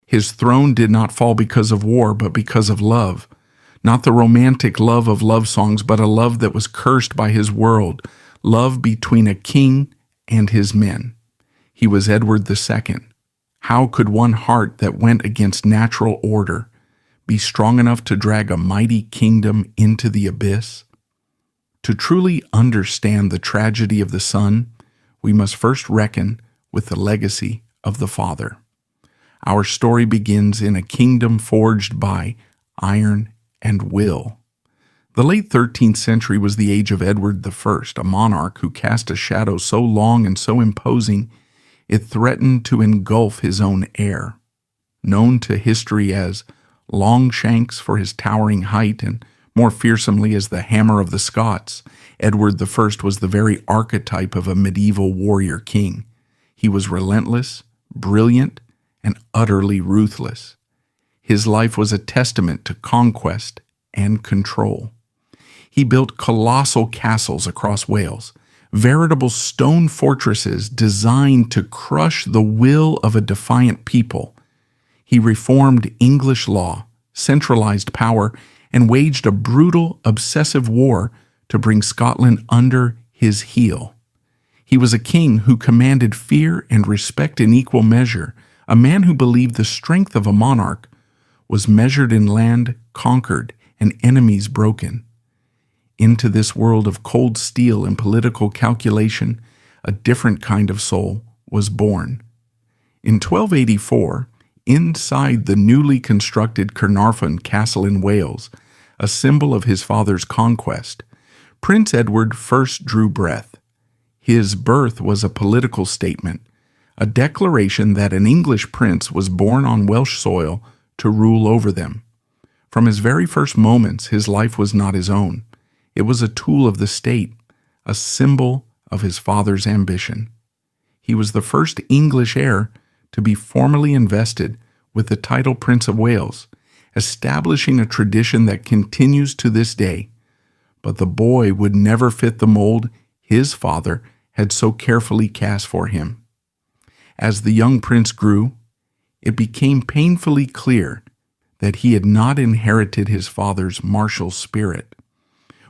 His throne did not fall because of war, but because of love. Not the romantic love of love songs, but a love that was cursed by his world, love between a king and his men. He was Edward II. How could one heart that went against natural order be strong enough to drag a mighty kingdom into the abyss? To truly understand the tragedy of the son, we must first reckon with the legacy of the father. Our story begins in a kingdom forged by iron and will. The late 13th century was the age of Edward I, a monarch who cast a shadow so long and so imposing it threatened to engulf his own heir. Known to history as Longshanks for his towering height and more fearsomely as the Hammer of the Scots, Edward I was the very archetype of a medieval warrior king. He was relentless, brilliant, and utterly ruthless. His life was a testament to conquest and control. He built colossal castles across Wales, veritable stone fortresses designed to crush the will of a defiant people. He reformed English law, centralized power, and waged a brutal, obsessive war to bring Scotland under his heel. He was a king who commanded fear and respect in equal measure, a man who believed the strength of a monarch was measured in land conquered and enemies broken. Into this world of cold steel and political calculation, a different kind of soul was born. In 1284, inside the newly constructed Caernarfon Castle in Wales, a symbol of his father's conquest, Prince Edward first drew breath. His birth was a political statement, a declaration that an English prince was born on Welsh soil to rule over them. From his very first moments, his life was not his own. It was a tool of the state, a symbol of his father's ambition. He was the first English heir to be formally invested with the title Prince of Wales, establishing a tradition that continues to this day. But the boy would never fit the mold his father had so carefully cast for him. As the young prince grew, it became painfully clear that he had not inherited his father's martial spirit.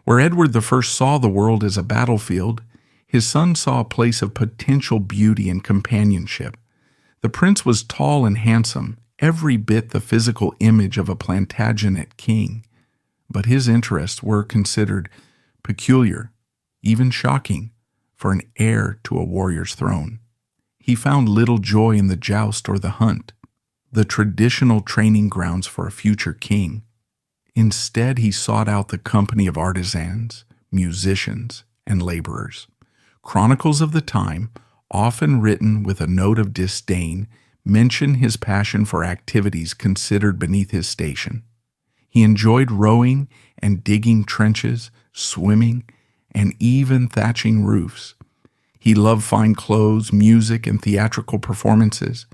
Where Edward I saw the world as a battlefield, his son saw a place of potential beauty and companionship. The prince was tall and handsome, every bit the physical image of a Plantagenet king, but his interests were considered peculiar, even shocking, for an heir to a warrior's throne. He found little joy in the joust or the hunt, the traditional training grounds for a future king. Instead, he sought out the company of artisans, musicians, and laborers. Chronicles of the time, often written with a note of disdain, mention his passion for activities considered beneath his station. He enjoyed rowing and digging trenches, swimming, and even thatching roofs. He loved fine clothes, music, and theatrical performances.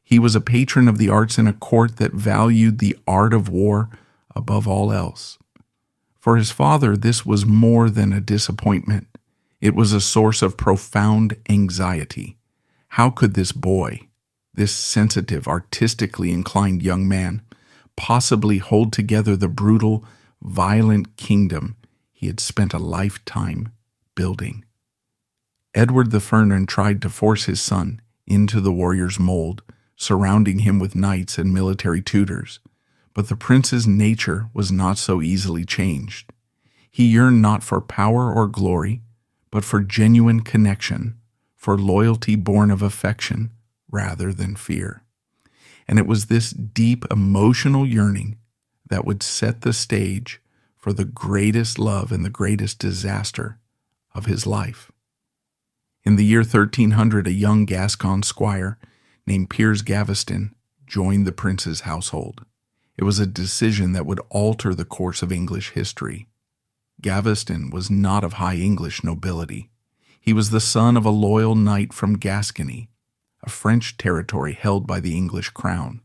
He was a patron of the arts in a court that valued the art of war above all else. For his father, this was more than a disappointment. It was a source of profound anxiety. How could this boy, this sensitive, artistically inclined young man, possibly hold together the brutal, violent kingdom he had spent a lifetime building? Edward the Fernan tried to force his son into the warrior's mold, surrounding him with knights and military tutors. But the prince's nature was not so easily changed. He yearned not for power or glory, but for genuine connection, for loyalty born of affection rather than fear. And it was this deep emotional yearning that would set the stage for the greatest love and the greatest disaster of his life. In the year 1300, a young Gascon squire named Piers Gaveston joined the prince's household. It was a decision that would alter the course of English history. Gaveston was not of high English nobility. He was the son of a loyal knight from Gascony, a French territory held by the English crown.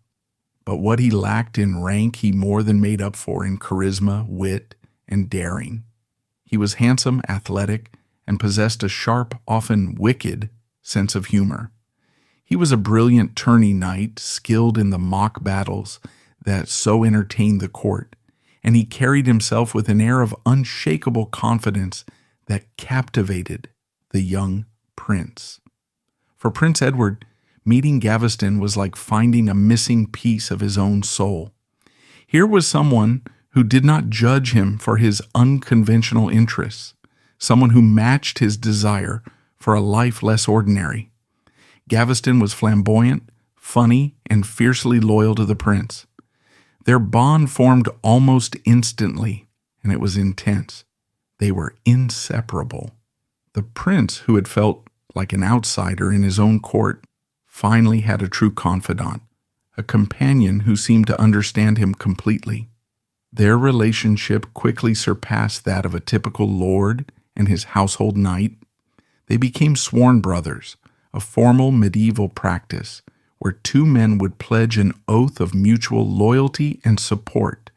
But what he lacked in rank he more than made up for in charisma, wit, and daring. He was handsome, athletic, and possessed a sharp, often wicked, sense of humor. He was a brilliant tourney knight, skilled in the mock battles that so entertained the court, and he carried himself with an air of unshakable confidence that captivated the young prince. For Prince Edward, meeting Gaveston was like finding a missing piece of his own soul. Here was someone who did not judge him for his unconventional interests, someone who matched his desire for a life less ordinary. Gaveston was flamboyant, funny, and fiercely loyal to the prince. Their bond formed almost instantly, and it was intense. They were inseparable. The prince, who had felt like an outsider in his own court, finally had a true confidant, a companion who seemed to understand him completely. Their relationship quickly surpassed that of a typical lord and his household knight. They became sworn brothers, a formal medieval practice where two men would pledge an oath of mutual loyalty and support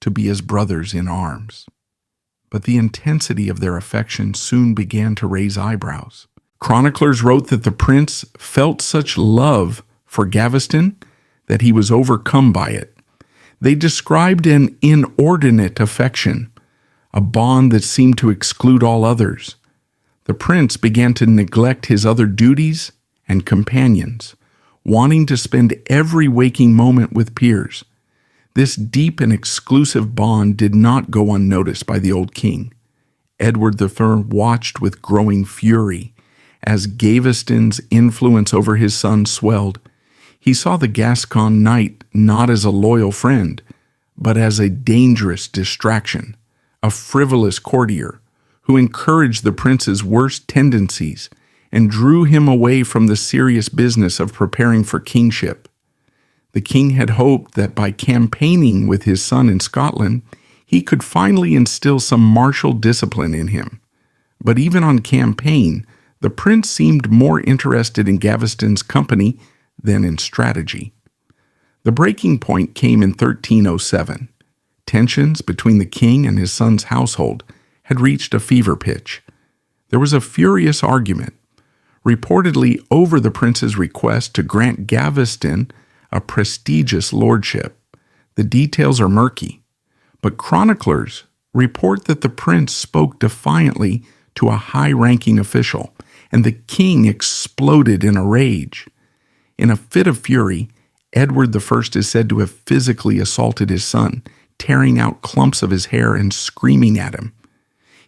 to be as brothers in arms. But the intensity of their affection soon began to raise eyebrows. Chroniclers wrote that the prince felt such love for Gaveston that he was overcome by it. They described an inordinate affection, a bond that seemed to exclude all others. The prince began to neglect his other duties and companions, wanting to spend every waking moment with Piers. This deep and exclusive bond did not go unnoticed by the old king. Edward III watched with growing fury as Gaveston's influence over his son swelled. He saw the Gascon knight not as a loyal friend, but as a dangerous distraction, a frivolous courtier who encouraged the prince's worst tendencies and drew him away from the serious business of preparing for kingship. The king had hoped that by campaigning with his son in Scotland, he could finally instill some martial discipline in him. But even on campaign, the prince seemed more interested in Gaveston's company than in strategy. The breaking point came in 1307. Tensions between the king and his son's household had reached a fever pitch. There was a furious argument, reportedly over the prince's request to grant Gaveston a prestigious lordship. The details are murky, but chroniclers report that the prince spoke defiantly to a high-ranking official, and the king exploded in a rage. In a fit of fury, Edward I is said to have physically assaulted his son, tearing out clumps of his hair and screaming at him.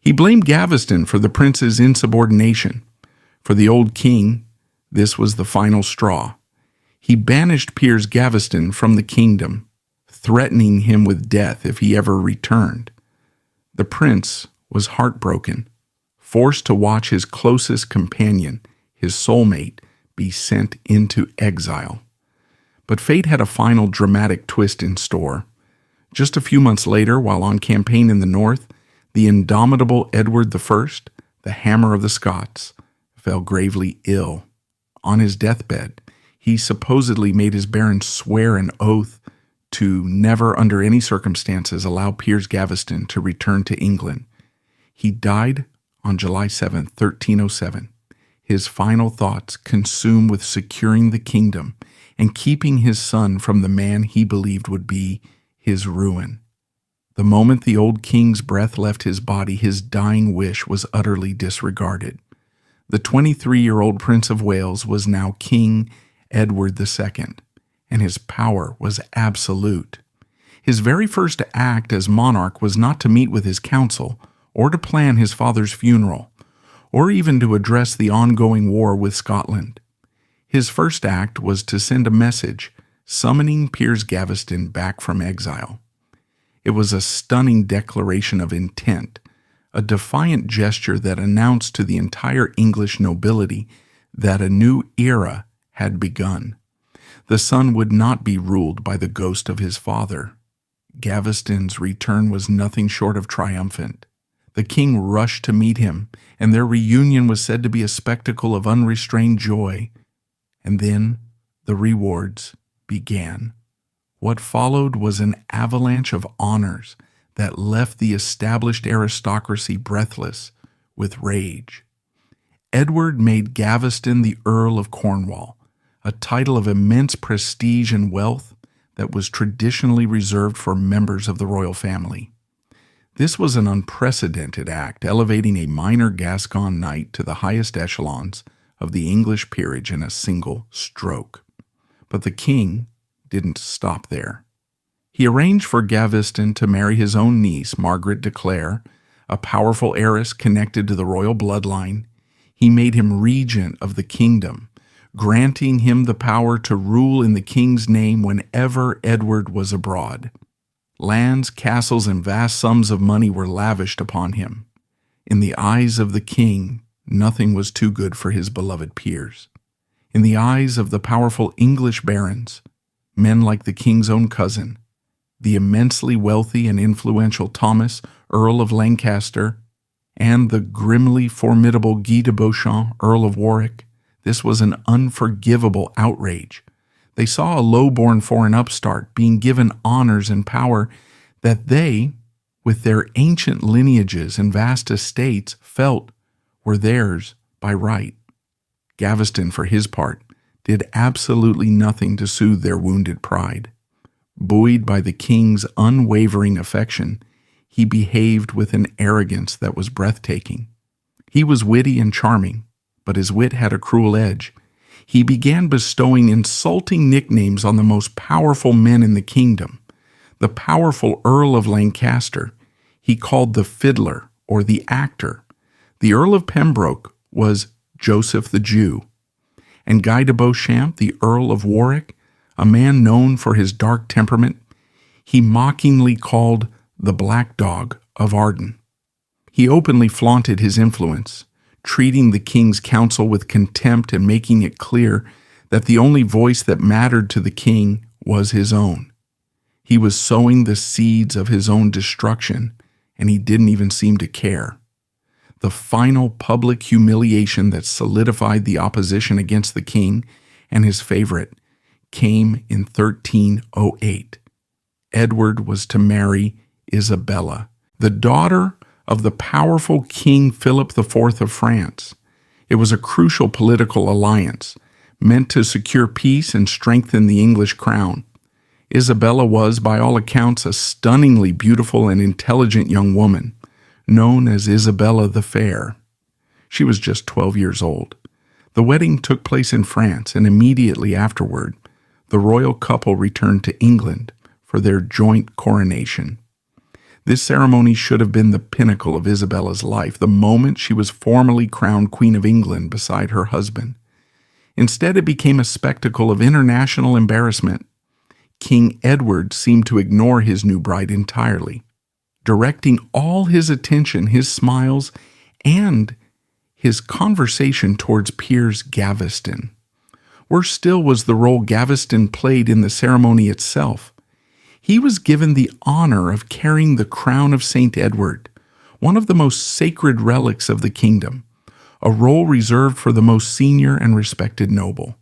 He blamed Gaveston for the prince's insubordination. For the old king, this was the final straw. He banished Piers Gaveston from the kingdom, threatening him with death if he ever returned. The prince was heartbroken, forced to watch his closest companion, his soulmate, be sent into exile. But fate had a final dramatic twist in store. Just a few months later, while on campaign in the north, the indomitable Edward I, the Hammer of the Scots, fell gravely ill. On his deathbed, he supposedly made his barons swear an oath to never under any circumstances allow Piers Gaveston to return to England. He died on July 7, 1307, his final thoughts consumed with securing the kingdom and keeping his son from the man he believed would be his ruin. The moment the old king's breath left his body, his dying wish was utterly disregarded. The 23-year-old Prince of Wales was now King Edward II, and his power was absolute. His very first act as monarch was not to meet with his council or to plan his father's funeral, or even to address the ongoing war with Scotland. His first act was to send a message summoning Piers Gaveston back from exile. It was a stunning declaration of intent, a defiant gesture that announced to the entire English nobility that a new era had begun. The son would not be ruled by the ghost of his father. Gaveston's return was nothing short of triumphant. The king rushed to meet him, and their reunion was said to be a spectacle of unrestrained joy. And then the rewards began. What followed was an avalanche of honors that left the established aristocracy breathless with rage. Edward made Gaveston the Earl of Cornwall, a title of immense prestige and wealth that was traditionally reserved for members of the royal family. This was an unprecedented act, elevating a minor Gascon knight to the highest echelons of the English peerage in a single stroke. But the king didn't stop there. He arranged for Gaveston to marry his own niece, Margaret de Clare, a powerful heiress connected to the royal bloodline. He made him regent of the kingdom, granting him the power to rule in the king's name whenever Edward was abroad. Lands, castles, and vast sums of money were lavished upon him. In the eyes of the king, nothing was too good for his beloved peers. In the eyes of the powerful English barons, men like the king's own cousin, the immensely wealthy and influential Thomas, Earl of Lancaster, and the grimly formidable Guy de Beauchamp, Earl of Warwick, this was an unforgivable outrage. They saw a low-born foreign upstart being given honors and power that they, with their ancient lineages and vast estates, felt were theirs by right. Gaveston, for his part, did absolutely nothing to soothe their wounded pride. Buoyed by the king's unwavering affection, he behaved with an arrogance that was breathtaking. He was witty and charming, but his wit had a cruel edge. He began bestowing insulting nicknames on the most powerful men in the kingdom. The powerful Earl of Lancaster he called the fiddler or the actor. The Earl of Pembroke was Joseph the Jew. And Guy de Beauchamp, the Earl of Warwick, a man known for his dark temperament, he mockingly called the Black Dog of Arden. He openly flaunted his influence, treating the king's counsel with contempt and making it clear that the only voice that mattered to the king was his own. He was sowing the seeds of his own destruction, and he didn't even seem to care. The final public humiliation that solidified the opposition against the king and his favorite came in 1308. Edward was to marry Isabella, the daughter of the powerful King Philip IV of France. It was a crucial political alliance, meant to secure peace and strengthen the English crown. Isabella was, by all accounts, a stunningly beautiful and intelligent young woman, known as Isabella the Fair. She was just 12 years old. The wedding took place in France, and immediately afterward, the royal couple returned to England for their joint coronation. This ceremony should have been the pinnacle of Isabella's life, the moment she was formally crowned Queen of England beside her husband. Instead, it became a spectacle of international embarrassment. King Edward seemed to ignore his new bride entirely, directing all his attention, his smiles, and his conversation towards Piers Gaveston. Worse still was the role Gaveston played in the ceremony itself. He was given the honor of carrying the crown of St. Edward, one of the most sacred relics of the kingdom, a role reserved for the most senior and respected noble.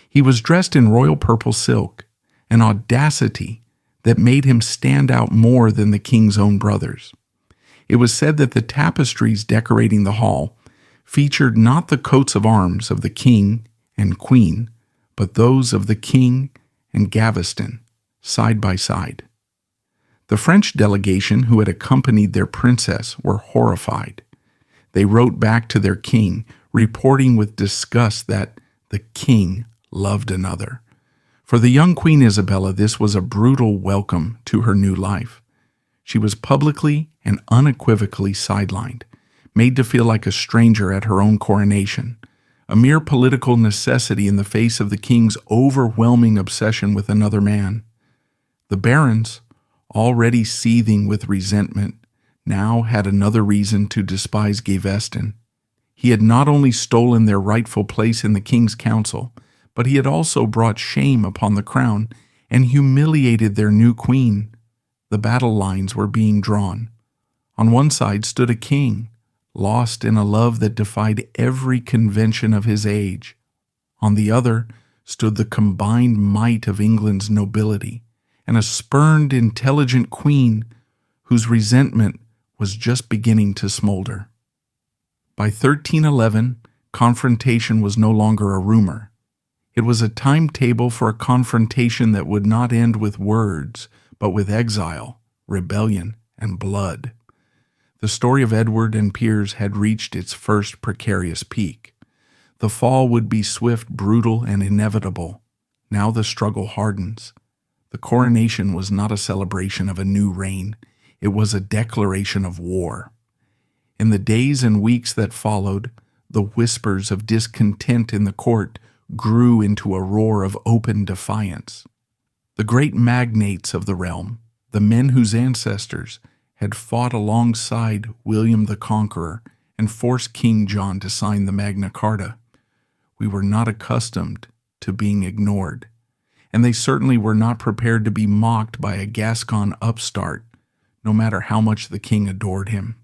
He was dressed in royal purple silk, an audacity that made him stand out more than the king's own brothers. It was said that the tapestries decorating the hall featured not the coats of arms of the king and queen, but those of the king and Gaveston, side by side. The French delegation who had accompanied their princess were horrified. They wrote back to their king, reporting with disgust that the king loved another. For the young Queen Isabella, this was a brutal welcome to her new life. She was publicly and unequivocally sidelined, made to feel like a stranger at her own coronation, a mere political necessity in the face of the king's overwhelming obsession with another man. The barons, already seething with resentment, now had another reason to despise Gaveston. He had not only stolen their rightful place in the king's council, but he had also brought shame upon the crown and humiliated their new queen. The battle lines were being drawn. On one side stood a king, lost in a love that defied every convention of his age. On the other stood the combined might of England's nobility, and a spurned, intelligent queen whose resentment was just beginning to smolder. By 1311, confrontation was no longer a rumor. It was a timetable for a confrontation that would not end with words, but with exile, rebellion, and blood. The story of Edward and Piers had reached its first precarious peak. The fall would be swift, brutal, and inevitable. Now the struggle hardens. The coronation was not a celebration of a new reign. It was a declaration of war. In the days and weeks that followed, the whispers of discontent in the court grew into a roar of open defiance. The great magnates of the realm, the men whose ancestors had fought alongside William the Conqueror and forced King John to sign the Magna Carta, we were not accustomed to being ignored, and they certainly were not prepared to be mocked by a Gascon upstart, no matter how much the king adored him.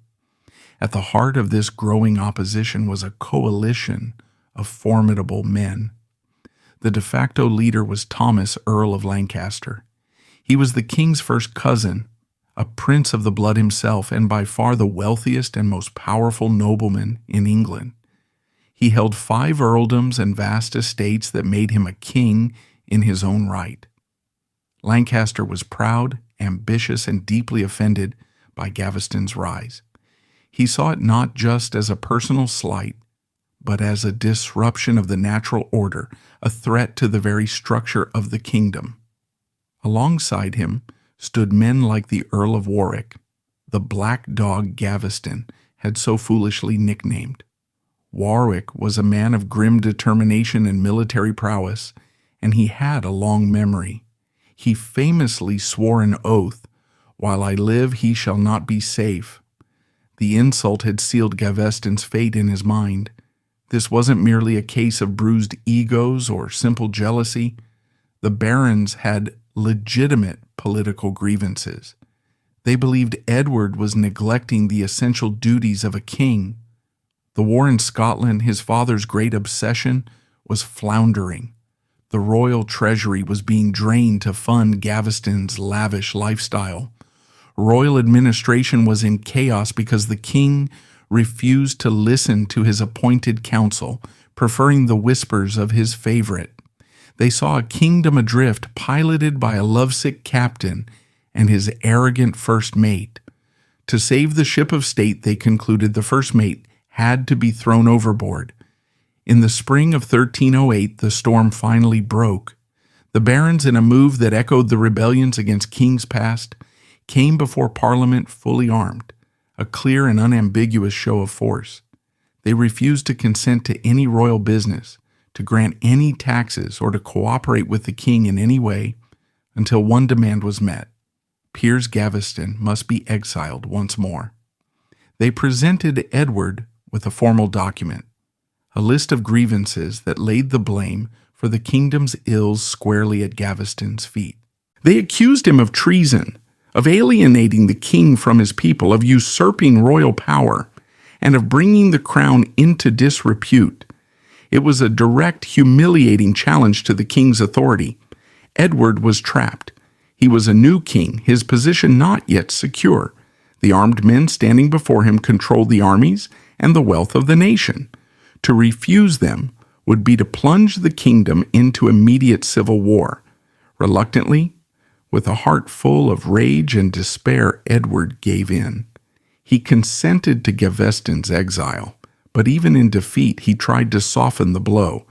At the heart of this growing opposition was a coalition of formidable men. The de facto leader was Thomas, Earl of Lancaster. He was the king's first cousin, a prince of the blood himself, and by far the wealthiest and most powerful nobleman in England. He held 5 earldoms and vast estates that made him a king in his own right. Lancaster was proud, ambitious, and deeply offended by Gaveston's rise. He saw it not just as a personal slight, but as a disruption of the natural order, a threat to the very structure of the kingdom. Alongside him stood men like the Earl of Warwick, the Black Dog Gaveston had so foolishly nicknamed. Warwick was a man of grim determination and military prowess, and he had a long memory. He famously swore an oath, "While I live, he shall not be safe." The insult had sealed Gaveston's fate in his mind. This wasn't merely a case of bruised egos or simple jealousy. The barons had legitimate political grievances. They believed Edward was neglecting the essential duties of a king. The war in Scotland, his father's great obsession, was floundering. The royal treasury was being drained to fund Gaveston's lavish lifestyle. Royal administration was in chaos because the king refused to listen to his appointed council, preferring the whispers of his favorite. They saw a kingdom adrift piloted by a lovesick captain and his arrogant first mate. To save the ship of state, they concluded the first mate had to be thrown overboard. In the spring of 1308, the storm finally broke. The barons, in a move that echoed the rebellions against kings past, came before Parliament fully armed, a clear and unambiguous show of force. They refused to consent to any royal business, to grant any taxes, or to cooperate with the king in any way until one demand was met. Piers Gaveston must be exiled once more. They presented Edward with a formal document, a list of grievances that laid the blame for the kingdom's ills squarely at Gaveston's feet. They accused him of treason, of alienating the king from his people, of usurping royal power, and of bringing the crown into disrepute. It was a direct, humiliating challenge to the king's authority. Edward was trapped. He was a new king, his position not yet secure. The armed men standing before him controlled the armies and the wealth of the nation. To refuse them would be to plunge the kingdom into immediate civil war. Reluctantly, with a heart full of rage and despair, Edward gave in. He consented to Gaveston's exile, but even in defeat, he tried to soften the blow.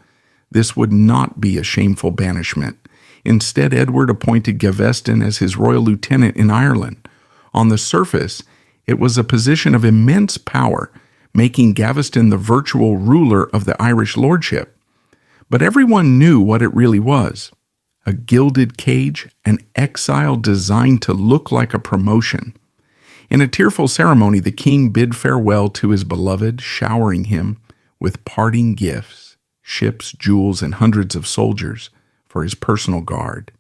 This would not be a shameful banishment. Instead, Edward appointed Gaveston as his royal lieutenant in Ireland. On the surface, it was a position of immense power, making Gaveston the virtual ruler of the Irish lordship. But everyone knew what it really was: a gilded cage, an exile designed to look like a promotion. In a tearful ceremony, the king bid farewell to his beloved, showering him with parting gifts, ships, jewels, and hundreds of soldiers for his personal guard.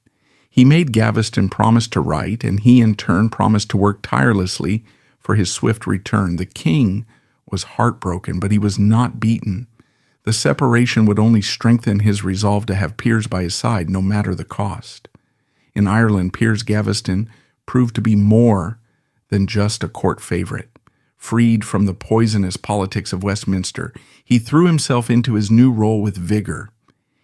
He made Gaveston promise to write, and he in turn promised to work tirelessly for his swift return. The king was heartbroken, but he was not beaten. The separation would only strengthen his resolve to have Piers by his side, no matter the cost. In Ireland, Piers Gaveston proved to be more than just a court favorite. Freed from the poisonous politics of Westminster, he threw himself into his new role with vigor.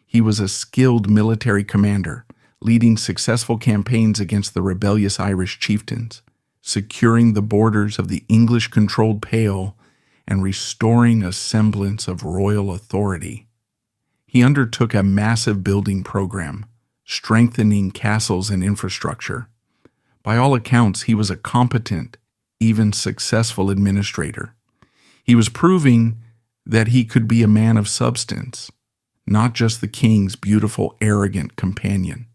He was a skilled military commander, leading successful campaigns against the rebellious Irish chieftains, securing the borders of the English-controlled Pale, and restoring a semblance of royal authority. He undertook a massive building program, strengthening castles and infrastructure. By all accounts, he was a competent, even successful administrator. He was proving that he could be a man of substance, not just the king's beautiful, arrogant companion.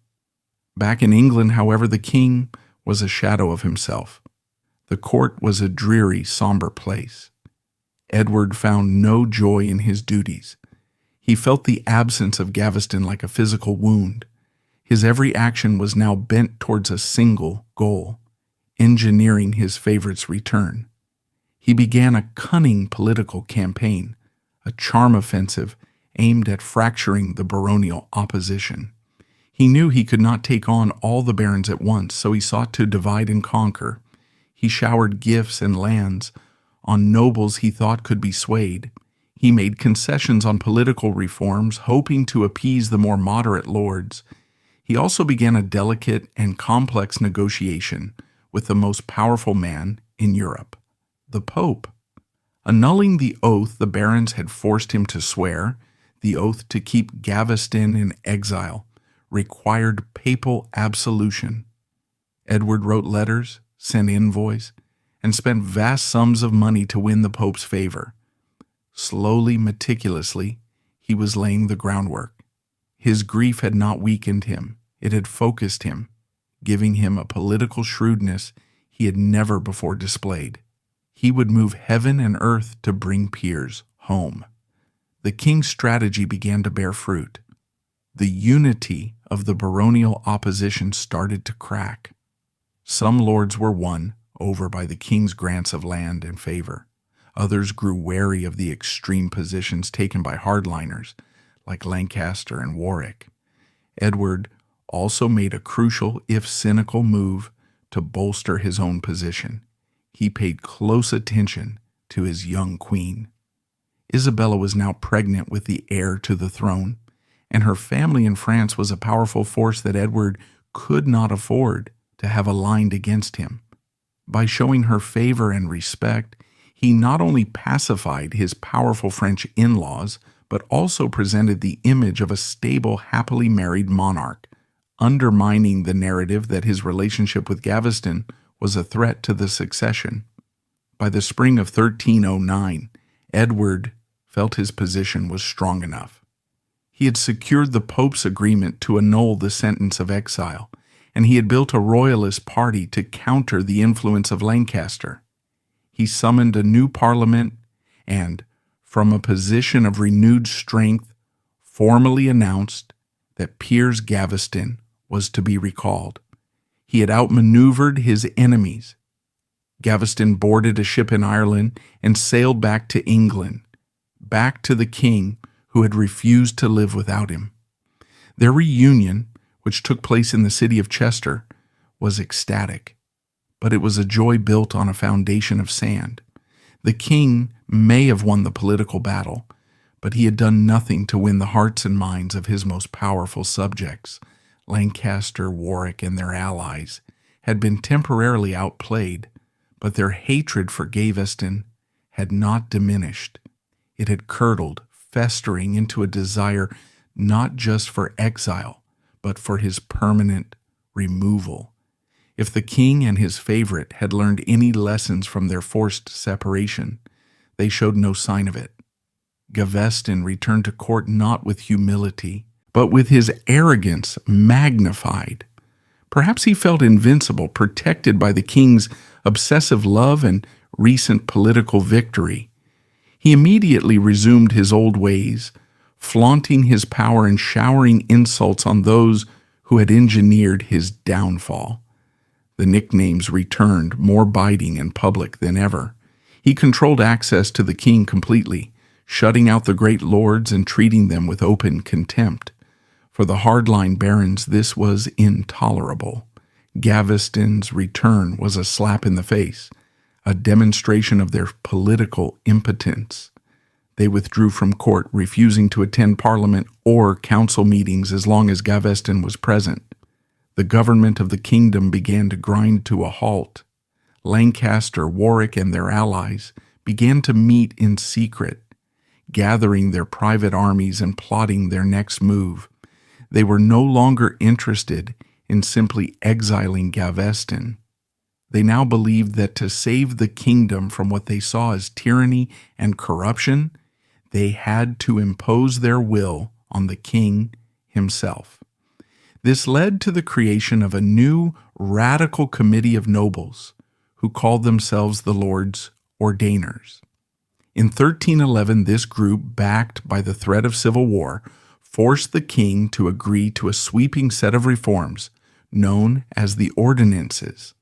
Back in England, however, the king was a shadow of himself. The court was a dreary, somber place. Edward found no joy in his duties. He felt the absence of Gaveston like a physical wound. His every action was now bent towards a single goal, engineering his favorite's return. He began a cunning political campaign, a charm offensive aimed at fracturing the baronial opposition. He knew he could not take on all the barons at once, so he sought to divide and conquer. He showered gifts and lands on nobles he thought could be swayed. He made concessions on political reforms, hoping to appease the more moderate lords. He also began a delicate and complex negotiation with the most powerful man in Europe, the Pope. Annulling the oath the barons had forced him to swear, the oath to keep Gaveston in exile, required papal absolution. Edward wrote letters, sent envoys, and spent vast sums of money to win the Pope's favor. Slowly, meticulously, he was laying the groundwork. His grief had not weakened him, it had focused him, giving him a political shrewdness he had never before displayed. He would move heaven and earth to bring Piers home. The king's strategy began to bear fruit. The unity of the baronial opposition started to crack. Some lords were won over by the king's grants of land and favor. Others grew wary of the extreme positions taken by hardliners like Lancaster and Warwick. Edward also made a crucial, if cynical, move to bolster his own position. He paid close attention to his young queen. Isabella was now pregnant with the heir to the throne, and her family in France was a powerful force that Edward could not afford to have aligned against him. By showing her favor and respect, he not only pacified his powerful French in-laws, but also presented the image of a stable, happily married monarch, undermining the narrative that his relationship with Gaveston was a threat to the succession. By the spring of 1309, Edward felt his position was strong enough. He had secured the Pope's agreement to annul the sentence of exile, and he had built a royalist party to counter the influence of Lancaster. He summoned a new parliament and, from a position of renewed strength, formally announced that Piers Gaveston was to be recalled. He had outmaneuvered his enemies. Gaveston boarded a ship in Ireland and sailed back to England, back to the king who had refused to live without him. Their reunion, which took place in the city of Chester, was ecstatic, but it was a joy built on a foundation of sand. The king may have won the political battle, but he had done nothing to win the hearts and minds of his most powerful subjects. Lancaster, Warwick, and their allies had been temporarily outplayed, but their hatred for Gaveston had not diminished. It had curdled, festering into a desire not just for exile, but for his permanent removal. If the king and his favorite had learned any lessons from their forced separation, they showed no sign of it. Gaveston returned to court not with humility, but with his arrogance magnified. Perhaps he felt invincible, protected by the king's obsessive love and recent political victory. He immediately resumed his old ways, flaunting his power and showering insults on those who had engineered his downfall. The nicknames returned, more biting and public than ever. He controlled access to the king completely, shutting out the great lords and treating them with open contempt. For the hardline barons, this was intolerable. Gaveston's return was a slap in the face, a demonstration of their political impotence. They withdrew from court, refusing to attend parliament or council meetings as long as Gaveston was present. The government of the kingdom began to grind to a halt. Lancaster, Warwick, and their allies began to meet in secret, gathering their private armies and plotting their next move. They were no longer interested in simply exiling Gaveston. They now believed that to save the kingdom from what they saw as tyranny and corruption, they had to impose their will on the king himself. This led to the creation of a new radical committee of nobles who called themselves the Lords Ordainers. In 1311, this group, backed by the threat of civil war, forced the king to agree to a sweeping set of reforms known as the Ordinances.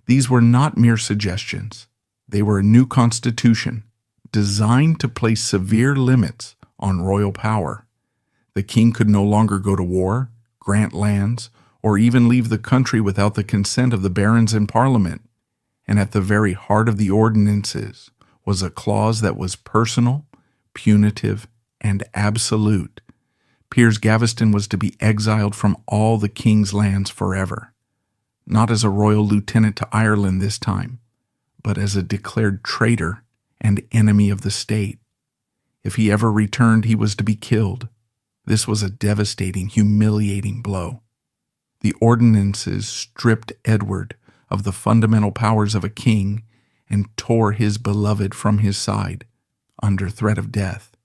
These were not mere suggestions. They were a new constitution designed to place severe limits on royal power. The king could no longer go to war, grant lands, or even leave the country without the consent of the barons in Parliament. And at the very heart of the ordinances was a clause that was personal, punitive, and absolute. Piers Gaveston was to be exiled from all the king's lands forever, not as a royal lieutenant to Ireland this time, but as a declared traitor and enemy of the state. If he ever returned, he was to be killed. This was a devastating, humiliating blow. The ordinances stripped Edward of the fundamental powers of a king and tore his beloved from his side under threat of death.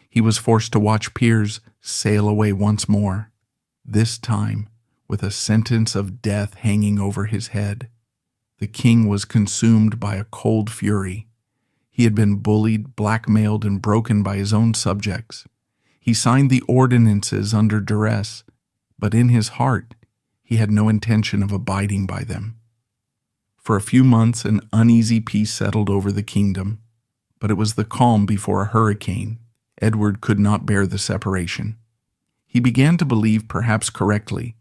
He was forced to watch Piers sail away once more, this time with a sentence of death hanging over his head. The king was consumed by a cold fury. He had been bullied, blackmailed, and broken by his own subjects. He signed the ordinances under duress, but in his heart he had no intention of abiding by them. For a few months an uneasy peace settled over the kingdom, but it was the calm before a hurricane. Edward could not bear the separation. He began to believe, perhaps correctly,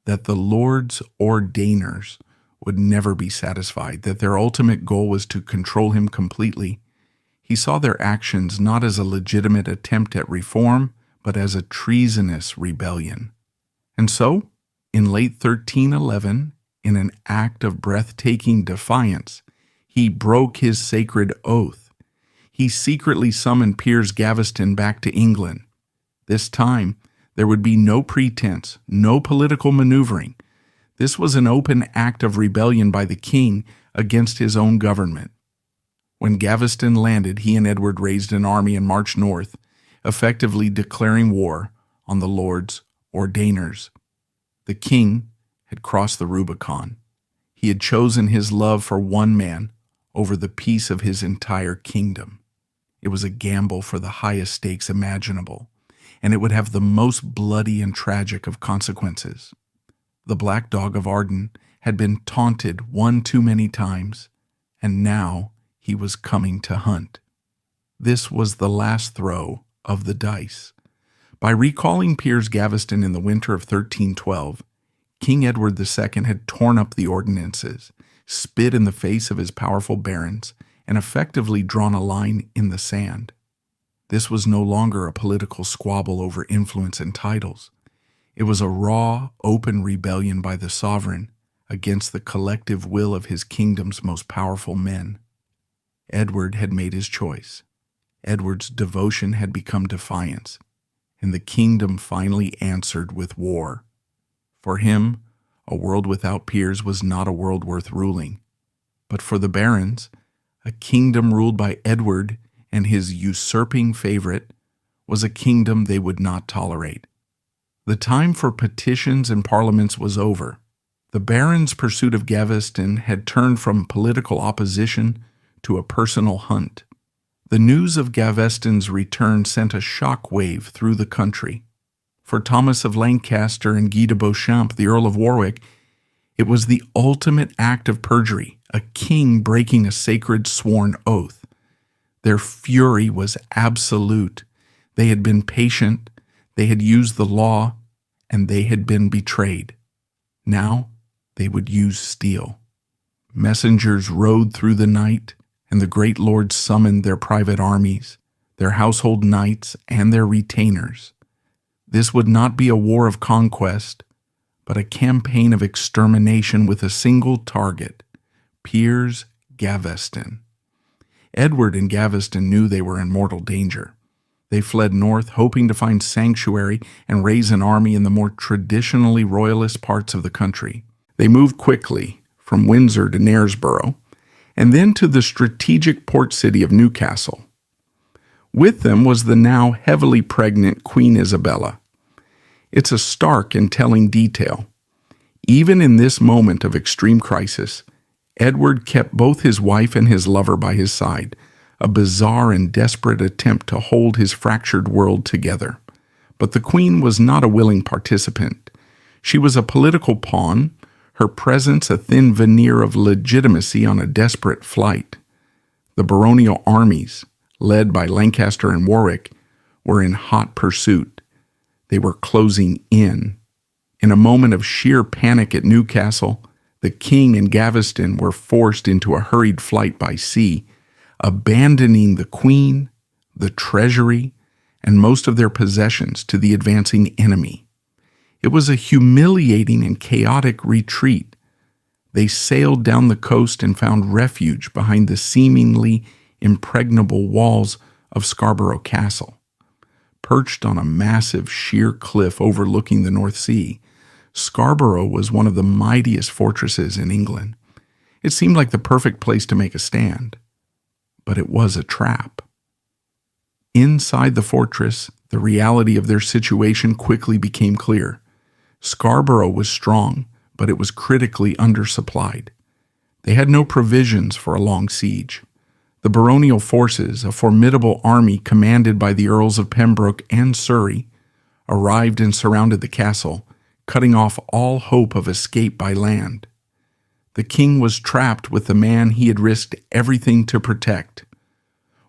that the Lords Ordainers would never be satisfied, that their ultimate goal was to control him completely. He saw their actions not as a legitimate attempt at reform, but as a treasonous rebellion. And so, in late 1311, in an act of breathtaking defiance, he broke his sacred oath. He secretly summoned Piers Gaveston back to England. This time, there would be no pretense, no political maneuvering. This was an open act of rebellion by the king against his own government. When Gaveston landed, he and Edward raised an army and marched north, effectively declaring war on the Lords Ordainers. The king had crossed the Rubicon. He had chosen his love for one man over the peace of his entire kingdom. It was a gamble for the highest stakes imaginable, and it would have the most bloody and tragic of consequences. The Black Dog of Arden had been taunted one too many times, and now he was coming to hunt. This was the last throw of the dice. By recalling Piers Gaveston in the winter of 1312, King Edward II had torn up the ordinances, spit in the face of his powerful barons, and effectively drawn a line in the sand. This was no longer a political squabble over influence and titles. It was a raw, open rebellion by the sovereign against the collective will of his kingdom's most powerful men. Edward had made his choice. Edward's devotion had become defiance, and the kingdom finally answered with war. For him, a world without Piers was not a world worth ruling. But for the barons, a kingdom ruled by Edward and his usurping favorite was a kingdom they would not tolerate. The time for petitions and parliaments was over. The barons' pursuit of Gaveston had turned from political opposition to a personal hunt. The news of Gaveston's return sent a shock wave through the country. For Thomas of Lancaster and Guy de Beauchamp, the Earl of Warwick, it was the ultimate act of perjury, a king breaking a sacred sworn oath. Their fury was absolute. They had been patient, they had used the law, and they had been betrayed. Now they would use steel. Messengers rode through the night, and the great lords summoned their private armies, their household knights, and their retainers. This would not be a war of conquest, but a campaign of extermination with a single target, Piers Gaveston. Edward and Gaveston knew they were in mortal danger. They fled north, hoping to find sanctuary and raise an army in the more traditionally royalist parts of the country. They moved quickly from Windsor to Knaresborough, and then to the strategic port city of Newcastle. With them was the now heavily pregnant Queen Isabella. It's a stark and telling detail. Even in this moment of extreme crisis, Edward kept both his wife and his lover by his side, a bizarre and desperate attempt to hold his fractured world together. But the Queen was not a willing participant. She was a political pawn, her presence a thin veneer of legitimacy on a desperate flight. The baronial armies, led by Lancaster and Warwick, were in hot pursuit. They were closing in. In a moment of sheer panic at Newcastle, the king and Gaveston were forced into a hurried flight by sea, abandoning the queen, the treasury, and most of their possessions to the advancing enemy. It was a humiliating and chaotic retreat. They sailed down the coast and found refuge behind the seemingly impregnable walls of Scarborough Castle. Perched on a massive sheer cliff overlooking the North Sea, Scarborough was one of the mightiest fortresses in England. It seemed like the perfect place to make a stand. But it was a trap. Inside the fortress, the reality of their situation quickly became clear. Scarborough was strong, but it was critically undersupplied. They had no provisions for a long siege. The baronial forces, a formidable army commanded by the Earls of Pembroke and Surrey, arrived and surrounded the castle, cutting off all hope of escape by land. The king was trapped with the man he had risked everything to protect.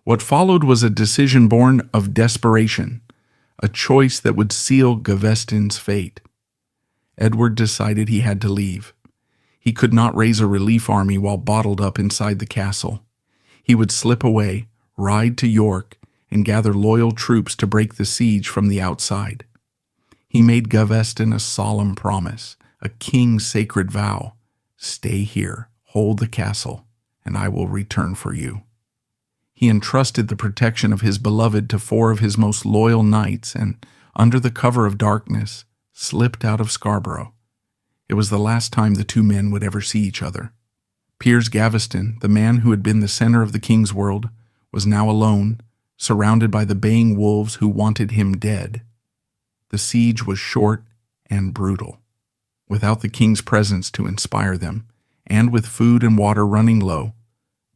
What followed was a decision born of desperation, a choice that would seal Gaveston's fate. Edward decided he had to leave. He could not raise a relief army while bottled up inside the castle. He would slip away, ride to York, and gather loyal troops to break the siege from the outside. He made Gaveston a solemn promise, a king's sacred vow. Stay here, hold the castle, and I will return for you. He entrusted the protection of his beloved to 4 of his most loyal knights and, under the cover of darkness, slipped out of Scarborough. It was the last time the 2 men would ever see each other. Piers Gaveston, the man who had been the center of the king's world, was now alone, surrounded by the baying wolves who wanted him dead. The siege was short and brutal. Without the king's presence to inspire them, and with food and water running low,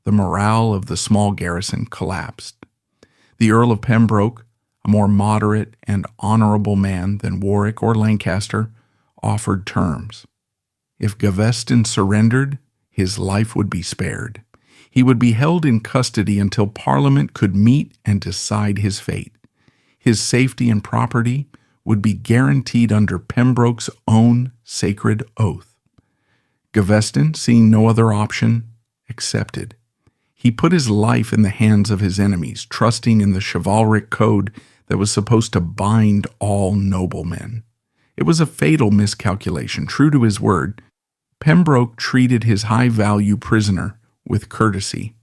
the morale of the small garrison collapsed. The Earl of Pembroke, a more moderate and honorable man than Warwick or Lancaster, offered terms. If Gaveston surrendered, his life would be spared. He would be held in custody until Parliament could meet and decide his fate. His safety and property would be guaranteed under Pembroke's own sacred oath. Gaveston, seeing no other option, accepted. He put his life in the hands of his enemies, trusting in the chivalric code that was supposed to bind all noblemen. It was a fatal miscalculation. True to his word, Pembroke treated his high-value prisoner with courtesy.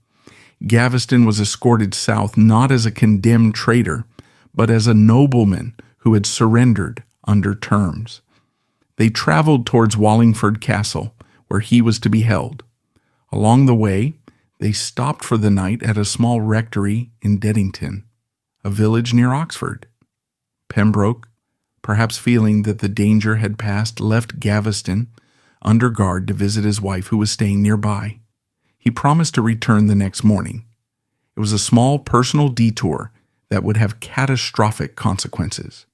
Gaveston was escorted south not as a condemned traitor, but as a nobleman who had surrendered under terms. They traveled towards Wallingford Castle, where he was to be held. Along the way, they stopped for the night at a small rectory in Deddington, a village near Oxford. Pembroke, perhaps feeling that the danger had passed, left Gaveston under guard to visit his wife who was staying nearby. He promised to return the next morning. It was a small personal detour that would have catastrophic consequences,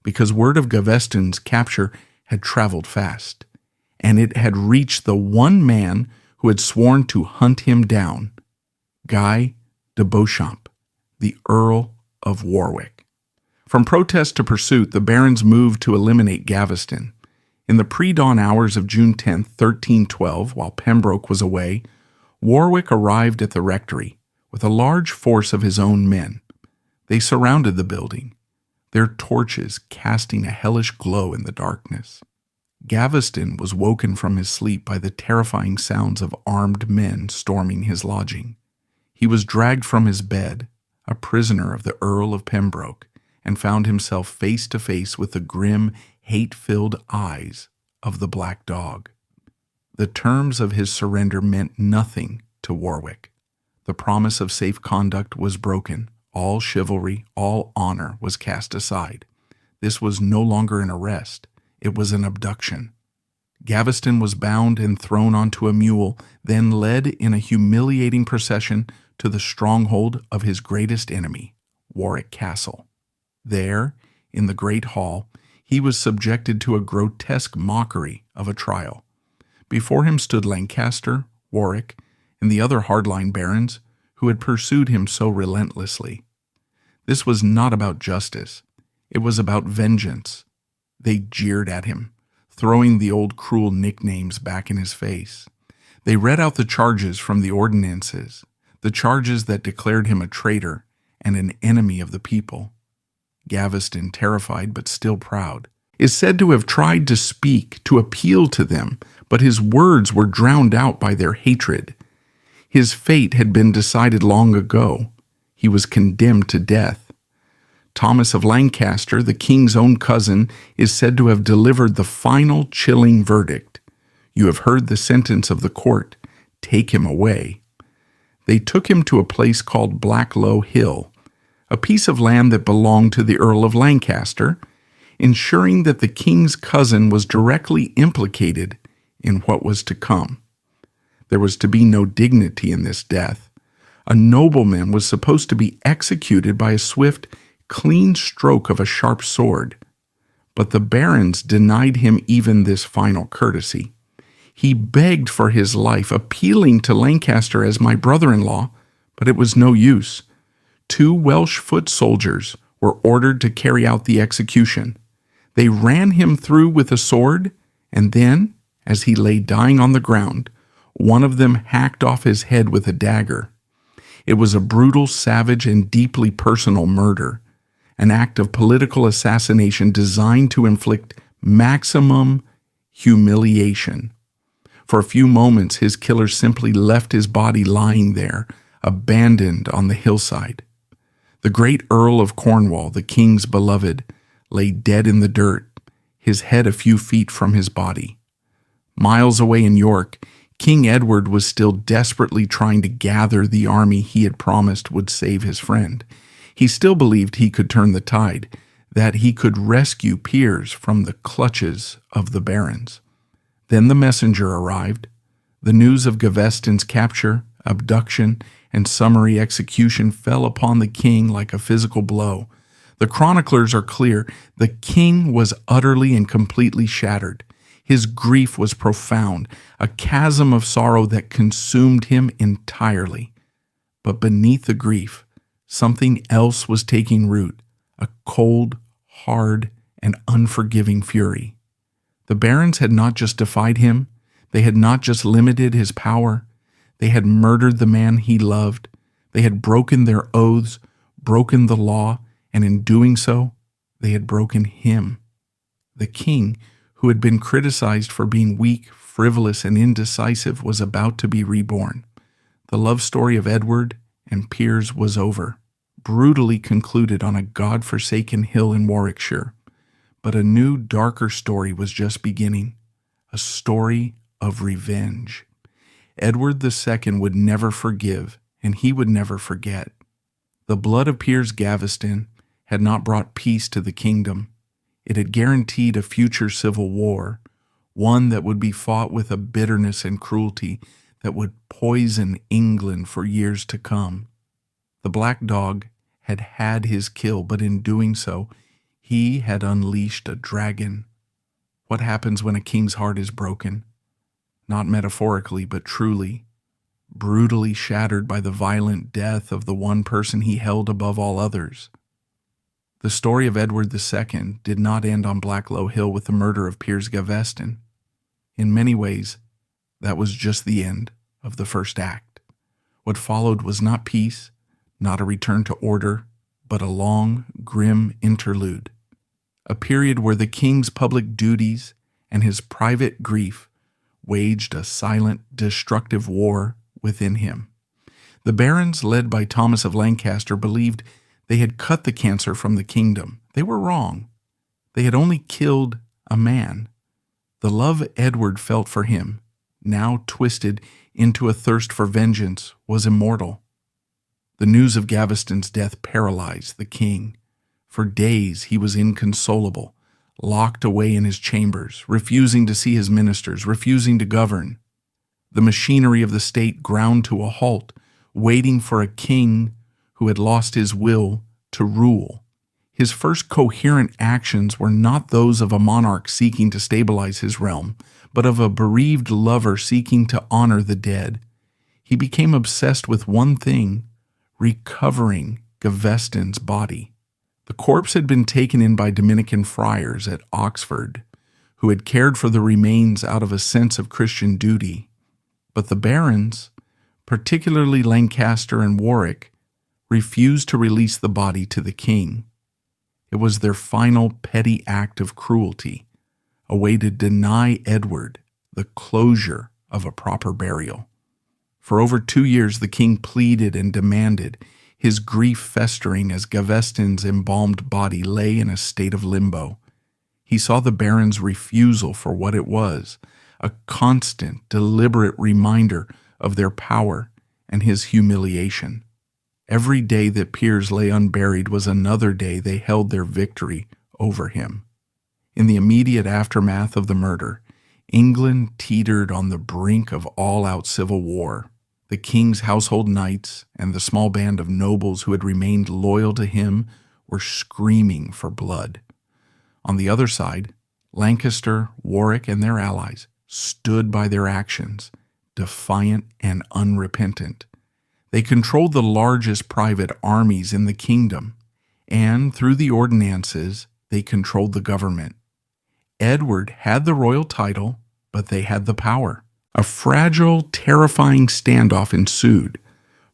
because word of Gaveston's capture had traveled fast, and it had reached the one man who had sworn to hunt him down, Guy de Beauchamp, the Earl of Warwick. From protest to pursuit, the barons moved to eliminate Gaveston. In the pre-dawn hours of June 10, 1312, while Pembroke was away, Warwick arrived at the rectory with a large force of his own men. They surrounded the building, their torches casting a hellish glow in the darkness. Gaveston was woken from his sleep by the terrifying sounds of armed men storming his lodging. He was dragged from his bed, a prisoner of the Earl of Pembroke, and found himself face to face with the grim, hate-filled eyes of the Black Dog. The terms of his surrender meant nothing to Warwick. The promise of safe conduct was broken. All chivalry, all honor was cast aside. This was no longer an arrest. It was an abduction. Gaveston was bound and thrown onto a mule, then led in a humiliating procession to the stronghold of his greatest enemy, Warwick Castle. There, in the great hall, he was subjected to a grotesque mockery of a trial. Before him stood Lancaster, Warwick, and the other hardline barons who had pursued him so relentlessly. This was not about justice. It was about vengeance. They jeered at him, throwing the old cruel nicknames back in his face. They read out the charges from the ordinances, the charges that declared him a traitor and an enemy of the people. Gaveston, terrified but still proud, is said to have tried to speak, to appeal to them, but his words were drowned out by their hatred. His fate had been decided long ago. He was condemned to death. Thomas of Lancaster, the king's own cousin, is said to have delivered the final chilling verdict. "You have heard the sentence of the court. Take him away." They took him to a place called Blacklow Hill, a piece of land that belonged to the Earl of Lancaster, ensuring that the king's cousin was directly implicated in what was to come. There was to be no dignity in this death. A nobleman was supposed to be executed by a swift, clean stroke of a sharp sword. But the barons denied him even this final courtesy. He begged for his life, appealing to Lancaster as my brother-in-law, but it was no use. 2 Welsh foot soldiers were ordered to carry out the execution. They ran him through with a sword, and then, as he lay dying on the ground, one of them hacked off his head with a dagger. It was a brutal, savage, and deeply personal murder, an act of political assassination designed to inflict maximum humiliation. For a few moments, his killer simply left his body lying there, abandoned on the hillside. The great Earl of Cornwall, the king's beloved, lay dead in the dirt, his head a few feet from his body. Miles away in York, King Edward was still desperately trying to gather the army he had promised would save his friend. He still believed he could turn the tide, that he could rescue Piers from the clutches of the barons. Then the messenger arrived. The news of Gaveston's capture, abduction, and summary execution fell upon the king like a physical blow. The chroniclers are clear. The king was utterly and completely shattered. His grief was profound, a chasm of sorrow that consumed him entirely. But beneath the grief, something else was taking root, a cold, hard, and unforgiving fury. The barons had not just defied him, they had not just limited his power, they had murdered the man he loved, they had broken their oaths, broken the law, and in doing so, they had broken him. The king, who had been criticized for being weak, frivolous, and indecisive, was about to be reborn. The love story of Edward and Piers was over, brutally concluded on a God-forsaken hill in Warwickshire. But a new, darker story was just beginning, a story of revenge. Edward II would never forgive, and he would never forget. The blood of Piers Gaveston had not brought peace to the kingdom. It had guaranteed a future civil war, one that would be fought with a bitterness and cruelty that would poison England for years to come. The Black Dog had had his kill, but in doing so, he had unleashed a dragon. What happens when a king's heart is broken? Not metaphorically, but truly, brutally shattered by the violent death of the one person he held above all others. The story of Edward II did not end on Blacklow Hill with the murder of Piers Gaveston. In many ways, that was just the end of the first act. What followed was not peace, not a return to order, but a long, grim interlude, a period where the king's public duties and his private grief waged a silent, destructive war within him. The barons, led by Thomas of Lancaster, believed they had cut the cancer from the kingdom. They were wrong. They had only killed a man. The love Edward felt for him, now twisted into a thirst for vengeance, was immortal. The news of Gaveston's death paralyzed the king. For days he was inconsolable, locked away in his chambers, refusing to see his ministers, refusing to govern. The machinery of the state ground to a halt, waiting for a king who had lost his will to rule. His first coherent actions were not those of a monarch seeking to stabilize his realm, but of a bereaved lover seeking to honor the dead. He became obsessed with one thing: recovering Gaveston's body. The corpse had been taken in by Dominican friars at Oxford, who had cared for the remains out of a sense of Christian duty. But the barons, particularly Lancaster and Warwick, refused to release the body to the king. It was their final petty act of cruelty, a way to deny Edward the closure of a proper burial. For over 2 years the king pleaded and demanded, his grief festering as Gaveston's embalmed body lay in a state of limbo. He saw the barons' refusal for what it was, a constant, deliberate reminder of their power and his humiliation. Every day that Piers lay unburied was another day they held their victory over him. In the immediate aftermath of the murder, England teetered on the brink of all-out civil war. The king's household knights and the small band of nobles who had remained loyal to him were screaming for blood. On the other side, Lancaster, Warwick, and their allies stood by their actions, defiant and unrepentant. They controlled the largest private armies in the kingdom, and through the ordinances, they controlled the government. Edward had the royal title, but they had the power. A fragile, terrifying standoff ensued.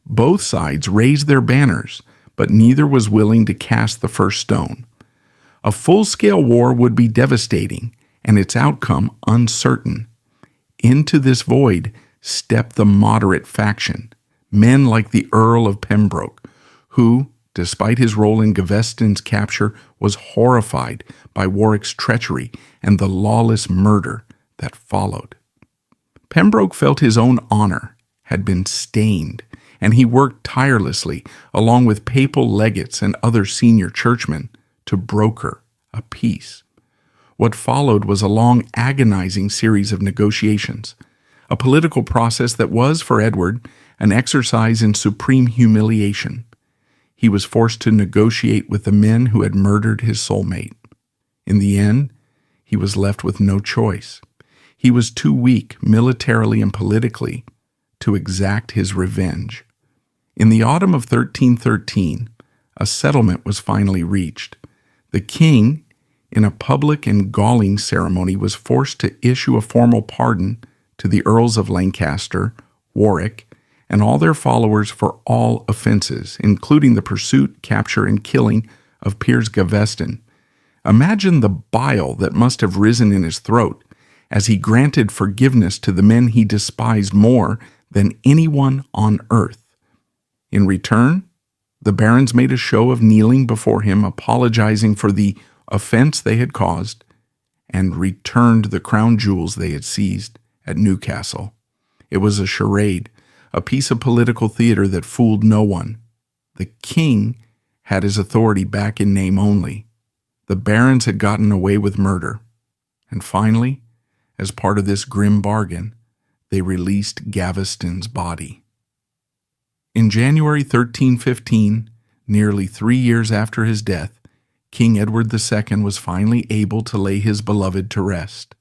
Both sides raised their banners, but neither was willing to cast the first stone. A full-scale war would be devastating, and its outcome uncertain. Into this void stepped the moderate faction, men like the Earl of Pembroke, who, despite his role in Gaveston's capture, was horrified by Warwick's treachery and the lawless murder that followed. Pembroke felt his own honor had been stained, and he worked tirelessly, along with papal legates and other senior churchmen, to broker a peace. What followed was a long, agonizing series of negotiations, a political process that was, for Edward, an exercise in supreme humiliation. He was forced to negotiate with the men who had murdered his soulmate. In the end, he was left with no choice. He was too weak, militarily and politically, to exact his revenge. In the autumn of 1313, a settlement was finally reached. The king, in a public and galling ceremony, was forced to issue a formal pardon to the Earls of Lancaster, Warwick, and all their followers for all offenses, including the pursuit, capture, and killing of Piers Gaveston. Imagine the bile that must have risen in his throat as he granted forgiveness to the men he despised more than anyone on earth. In return, the barons made a show of kneeling before him, apologizing for the offense they had caused, and returned the crown jewels they had seized at Newcastle. It was a charade, a piece of political theater that fooled no one. The king had his authority back in name only. The barons had gotten away with murder. And finally, as part of this grim bargain, they released Gaveston's body. In January 1315, nearly 3 years after his death, King Edward II was finally able to lay his beloved to rest.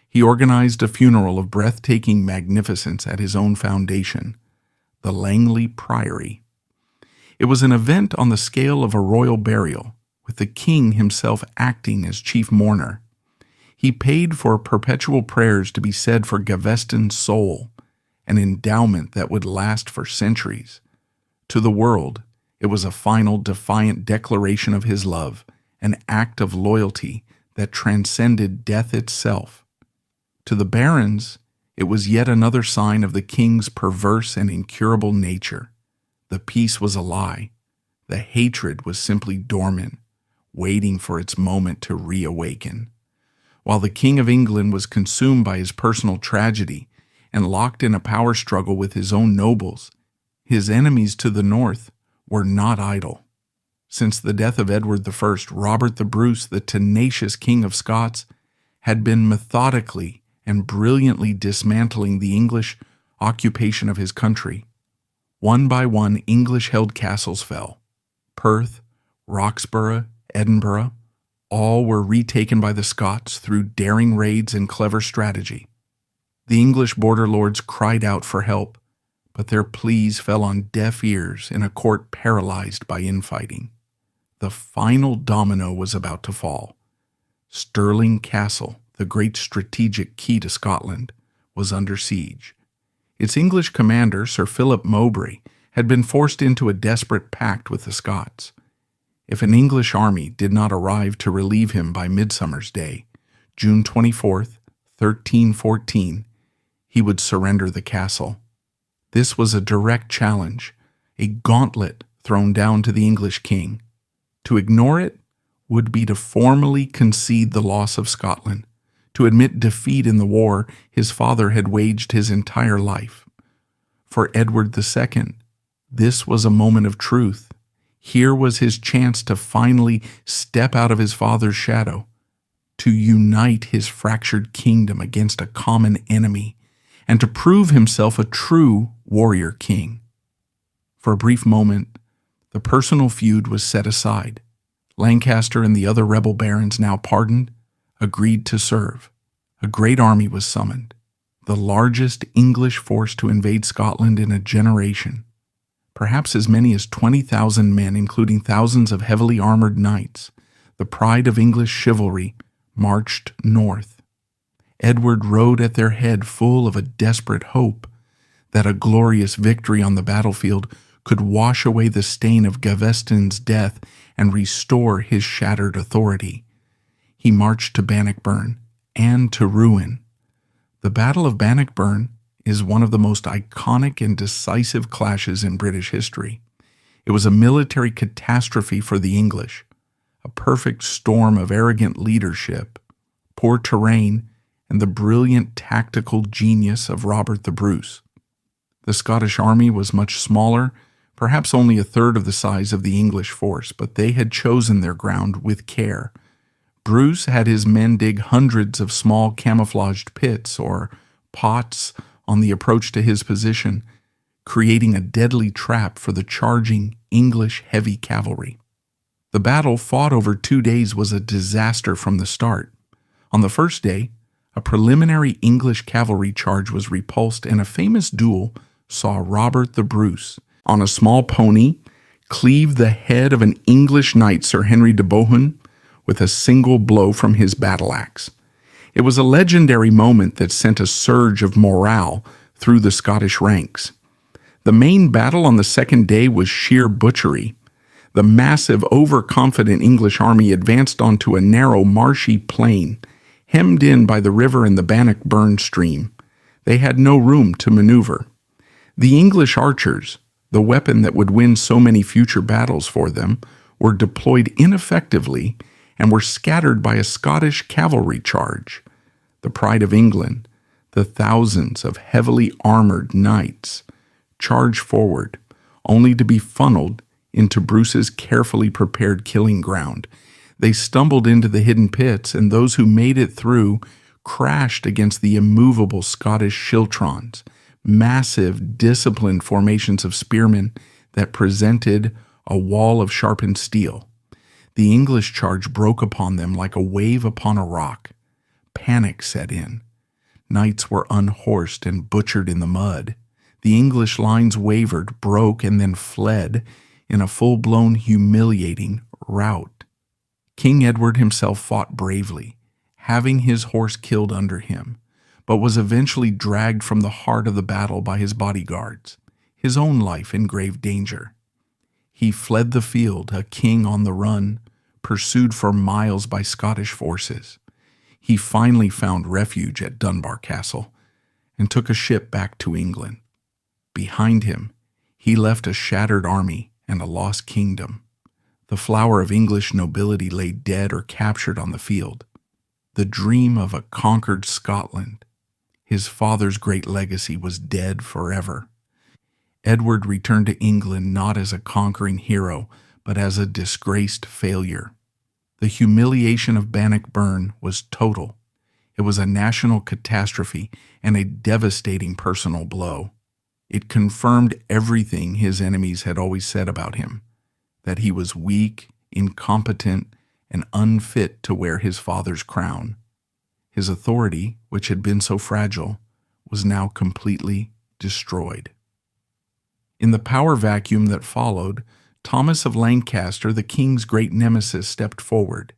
He organized a funeral of breathtaking magnificence at his own foundation, the Langley Priory. It was an event on the scale of a royal burial, with the king himself acting as chief mourner. He paid for perpetual prayers to be said for Gaveston's soul, an endowment that would last for centuries. To the world, It was a final, defiant declaration of his love, an act of loyalty that transcended death itself. To the barons, it was yet another sign of the king's perverse and incurable nature. The peace was a lie. The hatred was simply dormant, waiting for its moment to reawaken. While the King of England was consumed by his personal tragedy and locked in a power struggle with his own nobles, his enemies to the north were not idle. Since the death of Edward I, Robert the Bruce, the tenacious King of Scots, had been methodically and brilliantly dismantling the English occupation of his country. One by one, English-held castles fell. Perth, Roxburgh, Edinburgh, all were retaken by the Scots through daring raids and clever strategy. The English border lords cried out for help, but their pleas fell on deaf ears in a court paralyzed by infighting. The final domino was about to fall. Stirling Castle, the great strategic key to Scotland, was under siege. Its English commander, Sir Philip Mowbray, had been forced into a desperate pact with the Scots. If an English army did not arrive to relieve him by Midsummer's Day, June 24th, 1314, he would surrender the castle. This was a direct challenge, a gauntlet thrown down to the English king. To ignore it would be to formally concede the loss of Scotland, to admit defeat in the war his father had waged his entire life. For Edward II, this was a moment of truth. Here was his chance to finally step out of his father's shadow, to unite his fractured kingdom against a common enemy, and to prove himself a true warrior king. For a brief moment, the personal feud was set aside. Lancaster and the other rebel barons, now pardoned, agreed to serve. A great army was summoned, the largest English force to invade Scotland in a generation. Perhaps as many as 20,000 men, including thousands of heavily armored knights, the pride of English chivalry, marched north. Edward rode at their head, full of a desperate hope that a glorious victory on the battlefield could wash away the stain of Gaveston's death and restore his shattered authority. He marched to Bannockburn and to ruin. The Battle of Bannockburn is one of the most iconic and decisive clashes in British history. It was a military catastrophe for the English, a perfect storm of arrogant leadership, poor terrain, and the brilliant tactical genius of Robert the Bruce. The Scottish army was much smaller, perhaps only a third of the size of the English force, but they had chosen their ground with care. Bruce had his men dig hundreds of small camouflaged pits or pots on the approach to his position, creating a deadly trap for the charging English heavy cavalry. The battle, fought over 2 days, was a disaster from the start. On the first day, a preliminary English cavalry charge was repulsed, and a famous duel saw Robert the Bruce, on a small pony, cleave the head of an English knight, Sir Henry de Bohun, with a single blow from his battle-axe. It was a legendary moment that sent a surge of morale through the Scottish ranks. The main battle on the second day was sheer butchery. The massive, overconfident English army advanced onto a narrow, marshy plain, hemmed in by the river and the Bannockburn stream. They had no room to maneuver. The English archers, the weapon that would win so many future battles for them, were deployed ineffectively and were scattered by a Scottish cavalry charge. The pride of England, the thousands of heavily armored knights, charged forward, only to be funneled into Bruce's carefully prepared killing ground. They stumbled into the hidden pits, and those who made it through crashed against the immovable Scottish schiltrons, massive, disciplined formations of spearmen that presented a wall of sharpened steel. The English charge broke upon them like a wave upon a rock. Panic set in. Knights were unhorsed and butchered in the mud. The English lines wavered, broke, and then fled in a full-blown, humiliating rout. King Edward himself fought bravely, having his horse killed under him, but was eventually dragged from the heart of the battle by his bodyguards, his own life in grave danger. He fled the field, a king on the run, pursued for miles by Scottish forces. He finally found refuge at Dunbar Castle and took a ship back to England. Behind him, he left a shattered army and a lost kingdom. The flower of English nobility lay dead or captured on the field. The dream of a conquered Scotland, his father's great legacy, was dead forever. Edward returned to England not as a conquering hero, but as a disgraced failure. The humiliation of Bannockburn was total. It was a national catastrophe and a devastating personal blow. It confirmed everything his enemies had always said about him, that he was weak, incompetent, and unfit to wear his father's crown. His authority, which had been so fragile, was now completely destroyed. In the power vacuum that followed, Thomas of Lancaster, the king's great nemesis, stepped forward.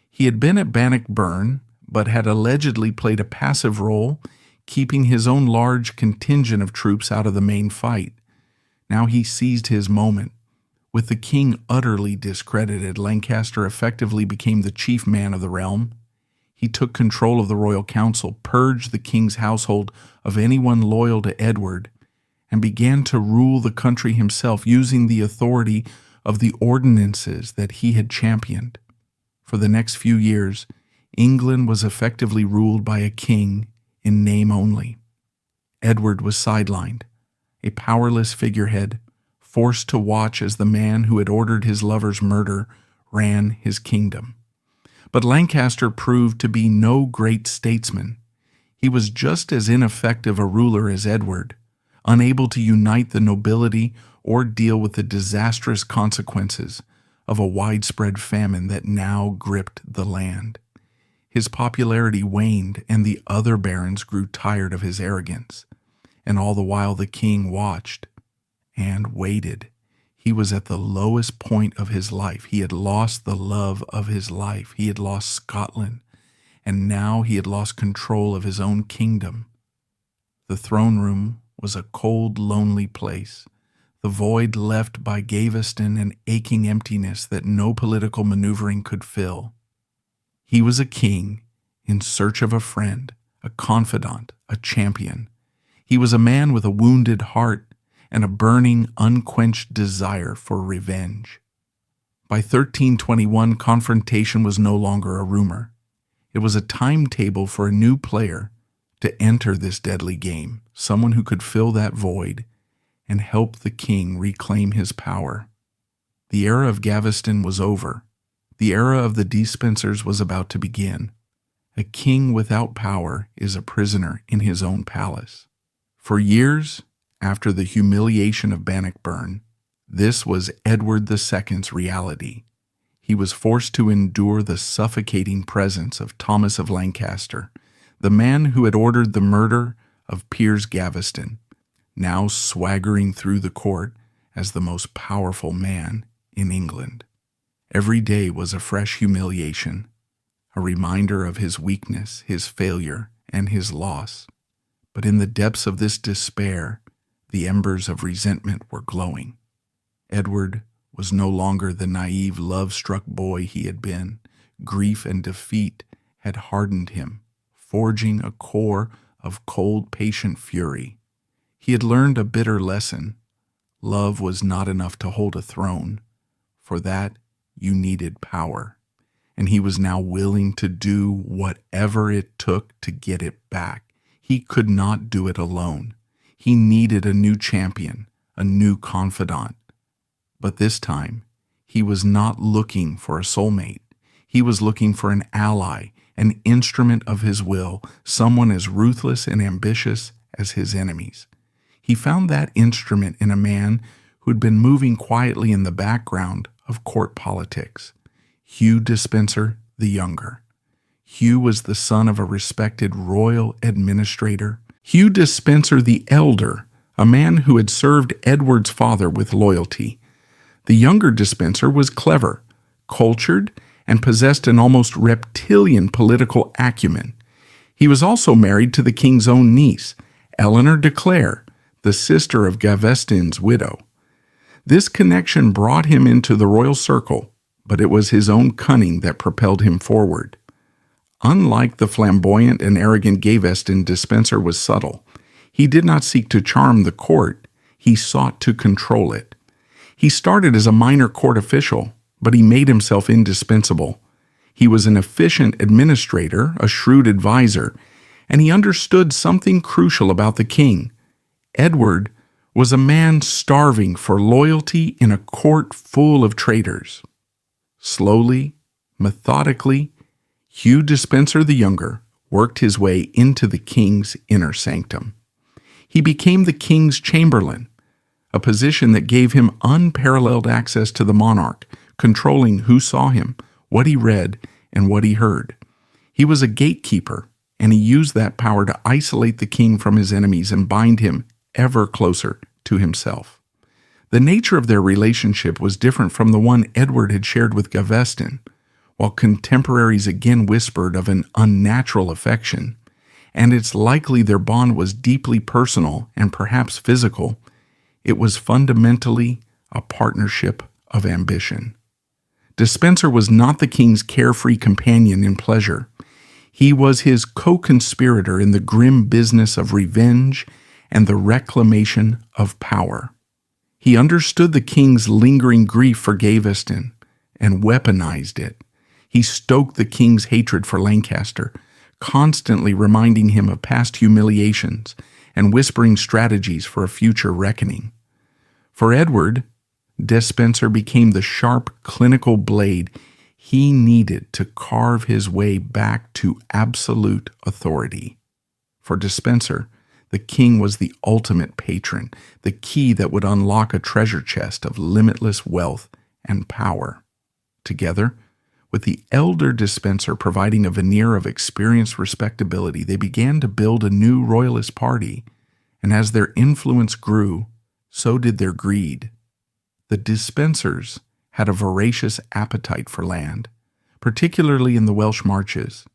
He had been at Bannockburn, but had allegedly played a passive role, keeping his own large contingent of troops out of the main fight. Now he seized his moment. With the king utterly discredited, Lancaster effectively became the chief man of the realm. He took control of the royal council, purged the king's household of anyone loyal to Edward, and began to rule the country himself using the authority of the ordinances that he had championed. For the next few years, England was effectively ruled by a king in name only. Edward was sidelined, a powerless figurehead, forced to watch as the man who had ordered his lover's murder ran his kingdom. But Lancaster proved to be no great statesman. He was just as ineffective a ruler as Edward, unable to unite the nobility or deal with the disastrous consequences of a widespread famine that now gripped the land. His popularity waned, and the other barons grew tired of his arrogance. And all the while the king watched and waited. He was at the lowest point of his life. He had lost the love of his life. He had lost Scotland, and now he had lost control of his own kingdom. The throne room was a cold, lonely place, the void left by Gaveston an aching emptiness that no political maneuvering could fill. He was a king in search of a friend, a confidant, a champion. He was a man with a wounded heart and a burning, unquenched desire for revenge. By 1321, confrontation was no longer a rumor. It was a timetable for a new player to enter this deadly game, someone who could fill that void and help the king reclaim his power. The era of Gaveston was over. The era of the Despensers was about to begin. A king without power is a prisoner in his own palace. For years after the humiliation of Bannockburn, this was Edward II's reality. He was forced to endure the suffocating presence of Thomas of Lancaster, the man who had ordered the murder of Piers Gaveston, now swaggering through the court as the most powerful man in England. Every day was a fresh humiliation, a reminder of his weakness, his failure, and his loss. But in the depths of this despair, the embers of resentment were glowing. Edward was no longer the naive, love-struck boy he had been. Grief and defeat had hardened him, forging a core of cold, patient fury. He had learned a bitter lesson. Love was not enough to hold a throne. For that, you needed power. And he was now willing to do whatever it took to get it back. He could not do it alone. He needed a new champion, a new confidant. But this time, he was not looking for a soulmate. He was looking for an ally, an instrument of his will, someone as ruthless and ambitious as his enemies. He found that instrument in a man who had been moving quietly in the background of court politics, Hugh Despenser the Younger. Hugh was the son of a respected royal administrator. Hugh Despenser the Elder, a man who had served Edward's father with loyalty. The younger Despenser was clever, cultured, and possessed an almost reptilian political acumen. He was also married to the king's own niece, Eleanor de Clare, the sister of Gaveston's widow. This connection brought him into the royal circle, but it was his own cunning that propelled him forward. Unlike the flamboyant and arrogant Gaveston, Despenser was subtle. He did not seek to charm the court, he sought to control it. He started as a minor court official, but he made himself indispensable. He was an efficient administrator, a shrewd advisor, and he understood something crucial about the king. Edward was a man starving for loyalty in a court full of traitors. Slowly, methodically, Hugh Despenser the Younger worked his way into the king's inner sanctum. He became the king's chamberlain, a position that gave him unparalleled access to the monarch, controlling who saw him, what he read, and what he heard. He was a gatekeeper, and he used that power to isolate the king from his enemies and bind him ever closer to himself. The nature of their relationship was different from the one Edward had shared with Gaveston. While contemporaries again whispered of an unnatural affection, and it's likely their bond was deeply personal and perhaps physical, it was fundamentally a partnership of ambition. Despenser was not the king's carefree companion in pleasure. He was his co-conspirator in the grim business of revenge and the reclamation of power. He understood the king's lingering grief for Gaveston and weaponized it. He stoked the king's hatred for Lancaster, constantly reminding him of past humiliations and whispering strategies for a future reckoning. For Edward, Despenser became the sharp, clinical blade he needed to carve his way back to absolute authority. For Despenser, the king was the ultimate patron, the key that would unlock a treasure chest of limitless wealth and power. Together, with the elder Despenser providing a veneer of experienced respectability, they began to build a new royalist party, and as their influence grew, so did their greed. The Despensers had a voracious appetite for land, particularly in the Welsh Marches,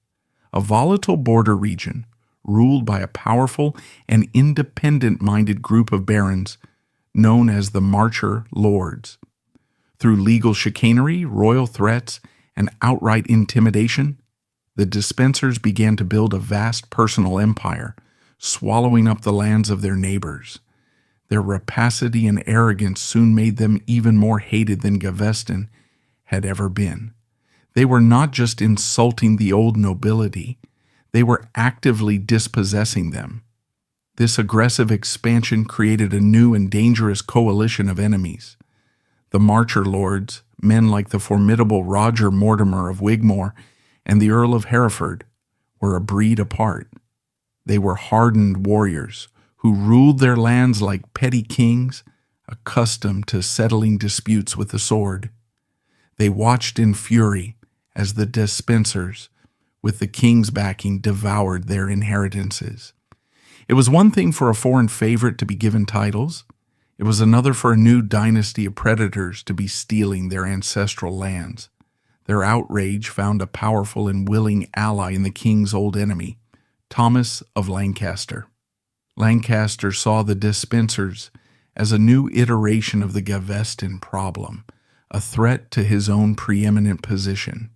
a volatile border region ruled by a powerful and independent-minded group of barons known as the Marcher Lords. Through legal chicanery, royal threats, and outright intimidation, the Despensers began to build a vast personal empire, swallowing up the lands of their neighbors. Their rapacity and arrogance soon made them even more hated than Gaveston had ever been. They were not just insulting the old nobility, they were actively dispossessing them. This aggressive expansion created a new and dangerous coalition of enemies. The Marcher Lords, men like the formidable Roger Mortimer of Wigmore and the Earl of Hereford, were a breed apart. They were hardened warriors who ruled their lands like petty kings, accustomed to settling disputes with the sword. They watched in fury as the Despensers, with the king's backing, devoured their inheritances. It was one thing for a foreign favorite to be given titles. It was another for a new dynasty of predators to be stealing their ancestral lands. Their outrage found a powerful and willing ally in the king's old enemy, Thomas of Lancaster. Lancaster saw the Despensers as a new iteration of the Gaveston problem, a threat to his own preeminent position.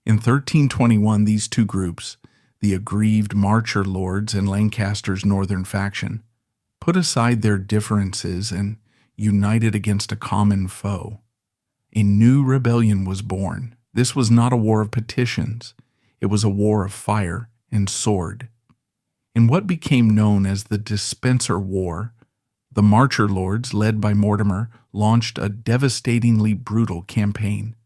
In 1321, these two groups, the aggrieved Marcher Lords and Lancaster's northern faction, put aside their differences and united against a common foe. A new rebellion was born. This was not a war of petitions. It was a war of fire and sword. In what became known as the Despenser War, the Marcher Lords, led by Mortimer, launched a devastatingly brutal campaign.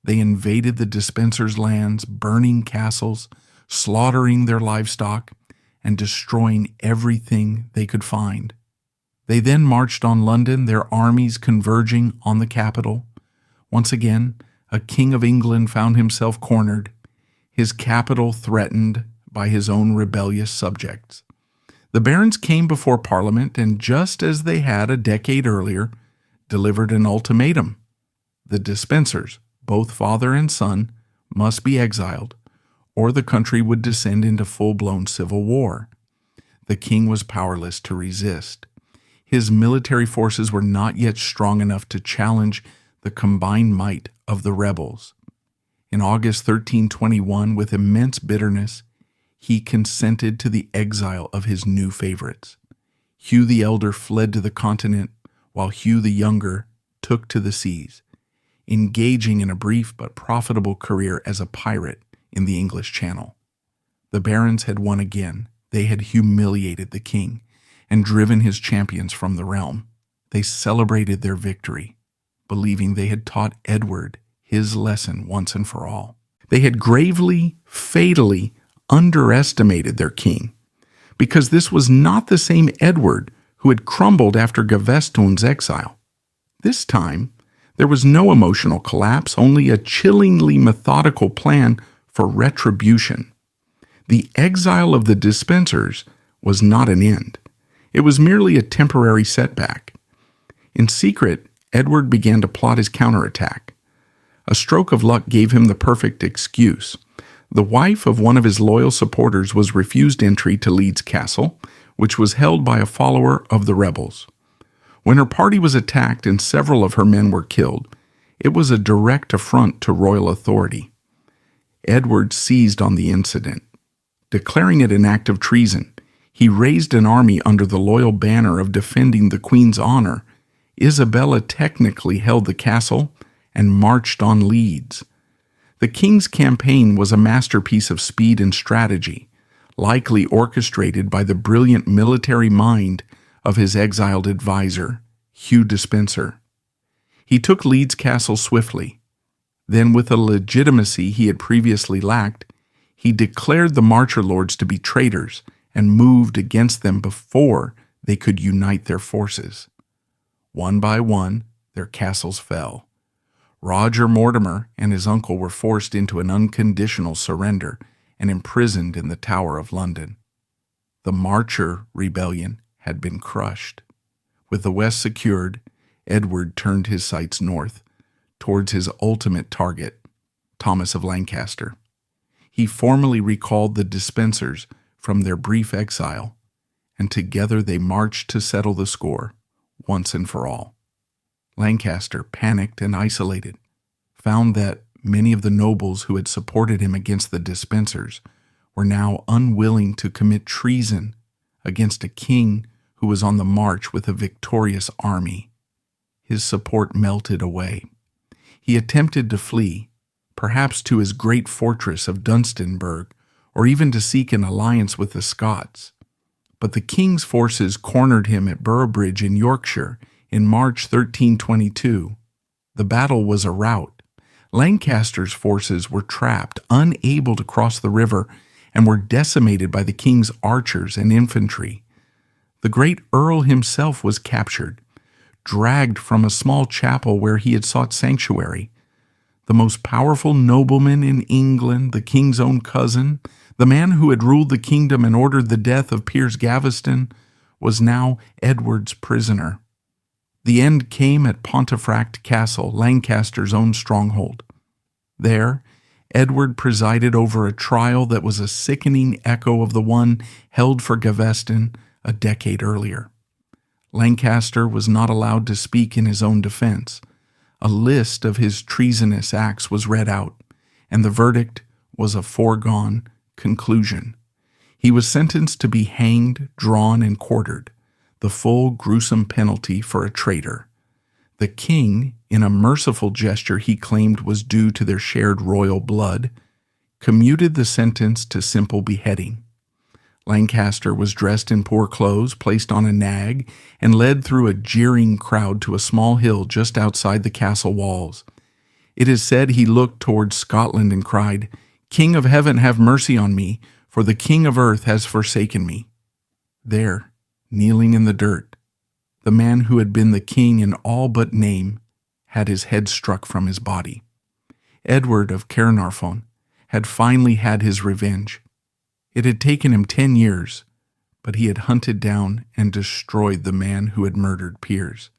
They invaded the Despensers' lands, burning castles, slaughtering their livestock, and destroying everything they could find. They then marched on London, their armies converging on the capital. Once again, a king of England found himself cornered, his capital threatened by his own rebellious subjects. The barons came before Parliament and, just as they had a decade earlier, delivered an ultimatum. The Despensers, both father and son, must be exiled, or the country would descend into full-blown civil war. The king was powerless to resist. His military forces were not yet strong enough to challenge the combined might of the rebels. In August 1321, with immense bitterness, he consented to the exile of his new favorites. Hugh the Elder fled to the continent, while Hugh the Younger took to the seas, engaging in a brief but profitable career as a pirate in the English Channel. The barons had won again. They had humiliated the king and driven his champions from the realm. They celebrated their victory, believing they had taught Edward his lesson once and for all. They had gravely, fatally underestimated their king, because this was not the same Edward who had crumbled after Gaveston's exile. This time, there was no emotional collapse, only a chillingly methodical plan for retribution. The exile of the dispensers was not an end. It was merely a temporary setback. In secret, Edward began to plot his counterattack. A stroke of luck gave him the perfect excuse. The wife of one of his loyal supporters was refused entry to Leeds Castle, which was held by a follower of the rebels. When her party was attacked and several of her men were killed, it was a direct affront to royal authority. Edward seized on the incident. Declaring it an act of treason, he raised an army under the loyal banner of defending the Queen's honor. Isabella technically held the castle and marched on Leeds. The king's campaign was a masterpiece of speed and strategy, likely orchestrated by the brilliant military mind of his exiled advisor, Hugh Despenser. He took Leeds Castle swiftly. Then, with a legitimacy he had previously lacked, he declared the Marcher Lords to be traitors and moved against them before they could unite their forces. One by one, their castles fell. Roger Mortimer and his uncle were forced into an unconditional surrender and imprisoned in the Tower of London. The Marcher rebellion had been crushed. With the west secured, Edward turned his sights north, towards his ultimate target, Thomas of Lancaster. He formally recalled the Despensers from their brief exile, and together they marched to settle the score, once and for all. Lancaster, panicked and isolated, found that many of the nobles who had supported him against the Despensers were now unwilling to commit treason against a king who was on the march with a victorious army. His support melted away. He attempted to flee, perhaps to his great fortress of Dunstanburgh, or even to seek an alliance with the Scots. But the king's forces cornered him at Boroughbridge in Yorkshire in March 1322. The battle was a rout. Lancaster's forces were trapped, unable to cross the river, and were decimated by the king's archers and infantry. The great earl himself was captured, dragged from a small chapel where he had sought sanctuary. The most powerful nobleman in England, the king's own cousin, the man who had ruled the kingdom and ordered the death of Piers Gaveston, was now Edward's prisoner. The end came at Pontefract Castle, Lancaster's own stronghold. There, Edward presided over a trial that was a sickening echo of the one held for Gaveston a decade earlier. Lancaster was not allowed to speak in his own defense. A list of his treasonous acts was read out, and the verdict was a foregone conclusion. He was sentenced to be hanged, drawn, and quartered, the full gruesome penalty for a traitor. The king, in a merciful gesture he claimed was due to their shared royal blood, commuted the sentence to simple beheading. Lancaster was dressed in poor clothes, placed on a nag, and led through a jeering crowd to a small hill just outside the castle walls. It is said he looked towards Scotland and cried, "King of heaven, have mercy on me, for the king of earth has forsaken me." There, kneeling in the dirt, the man who had been the king in all but name had his head struck from his body. Edward of Caernarfon had finally had his revenge. It had taken him 10 years, but he had hunted down and destroyed the man who had murdered Piers.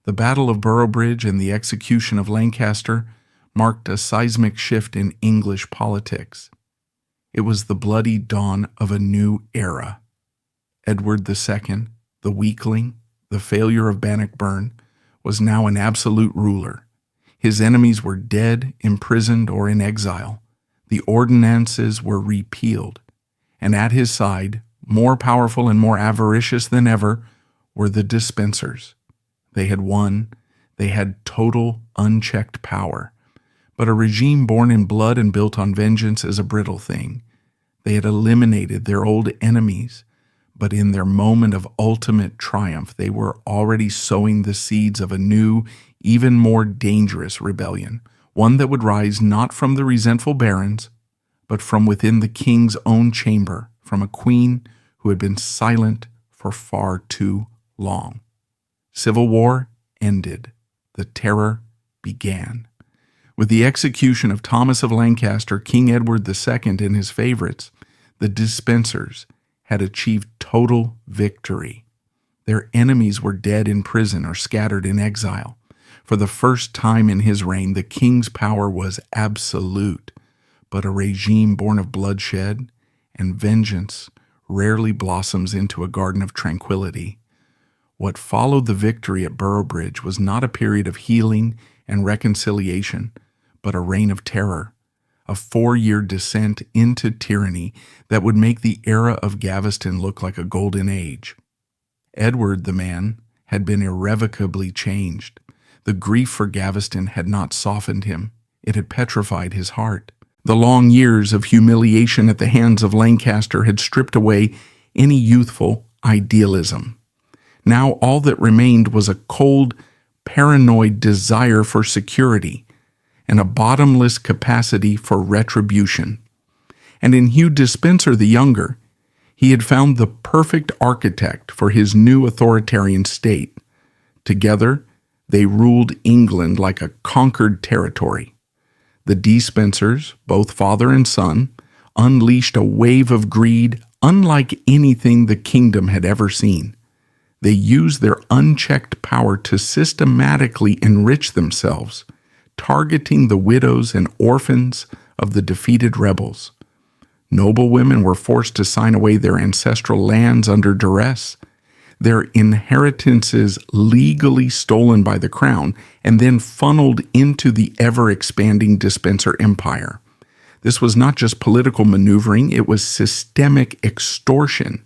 The Battle of Boroughbridge and the execution of Lancaster marked a seismic shift in English politics. It was the bloody dawn of a new era. Edward II, the weakling, The failure of Bannockburn was now an absolute ruler. His enemies were dead, imprisoned, or in exile. The ordinances were repealed, and at his side, more powerful and more avaricious than ever, were the dispensers. They had won. They had total, unchecked power. But a regime born in blood and built on vengeance is a brittle thing. They had eliminated their old enemies, but in their moment of ultimate triumph, they were already sowing the seeds of a new, even more dangerous rebellion, one that would rise not from the resentful barons, but from within the king's own chamber, from a queen who had been silent for far too long. Civil war ended. The terror began. With the execution of Thomas of Lancaster, King Edward II, and his favorites, the dispensers had achieved total victory. Their enemies were dead in prison or scattered in exile. For the first time in his reign, the king's power was absolute, but a regime born of bloodshed and vengeance rarely blossoms into a garden of tranquility. What followed the victory at Boroughbridge was not a period of healing and reconciliation, but a reign of terror, a 4-year descent into tyranny that would make the era of Gaveston look like a golden age. Edward, the man, had been irrevocably changed. The grief for Gaveston had not softened him. It had petrified his heart. The long years of humiliation at the hands of Lancaster had stripped away any youthful idealism. Now all that remained was a cold, paranoid desire for security and a bottomless capacity for retribution. And in Hugh Despenser the Younger, he had found the perfect architect for his new authoritarian state. Together, they ruled England like a conquered territory. The Despensers, both father and son, unleashed a wave of greed unlike anything the kingdom had ever seen. They used their unchecked power to systematically enrich themselves, targeting the widows and orphans of the defeated rebels. Noble women were forced to sign away their ancestral lands under duress, their inheritances legally stolen by the crown, and then funneled into the ever-expanding Despenser empire. This was not just political maneuvering, it was systemic extortion,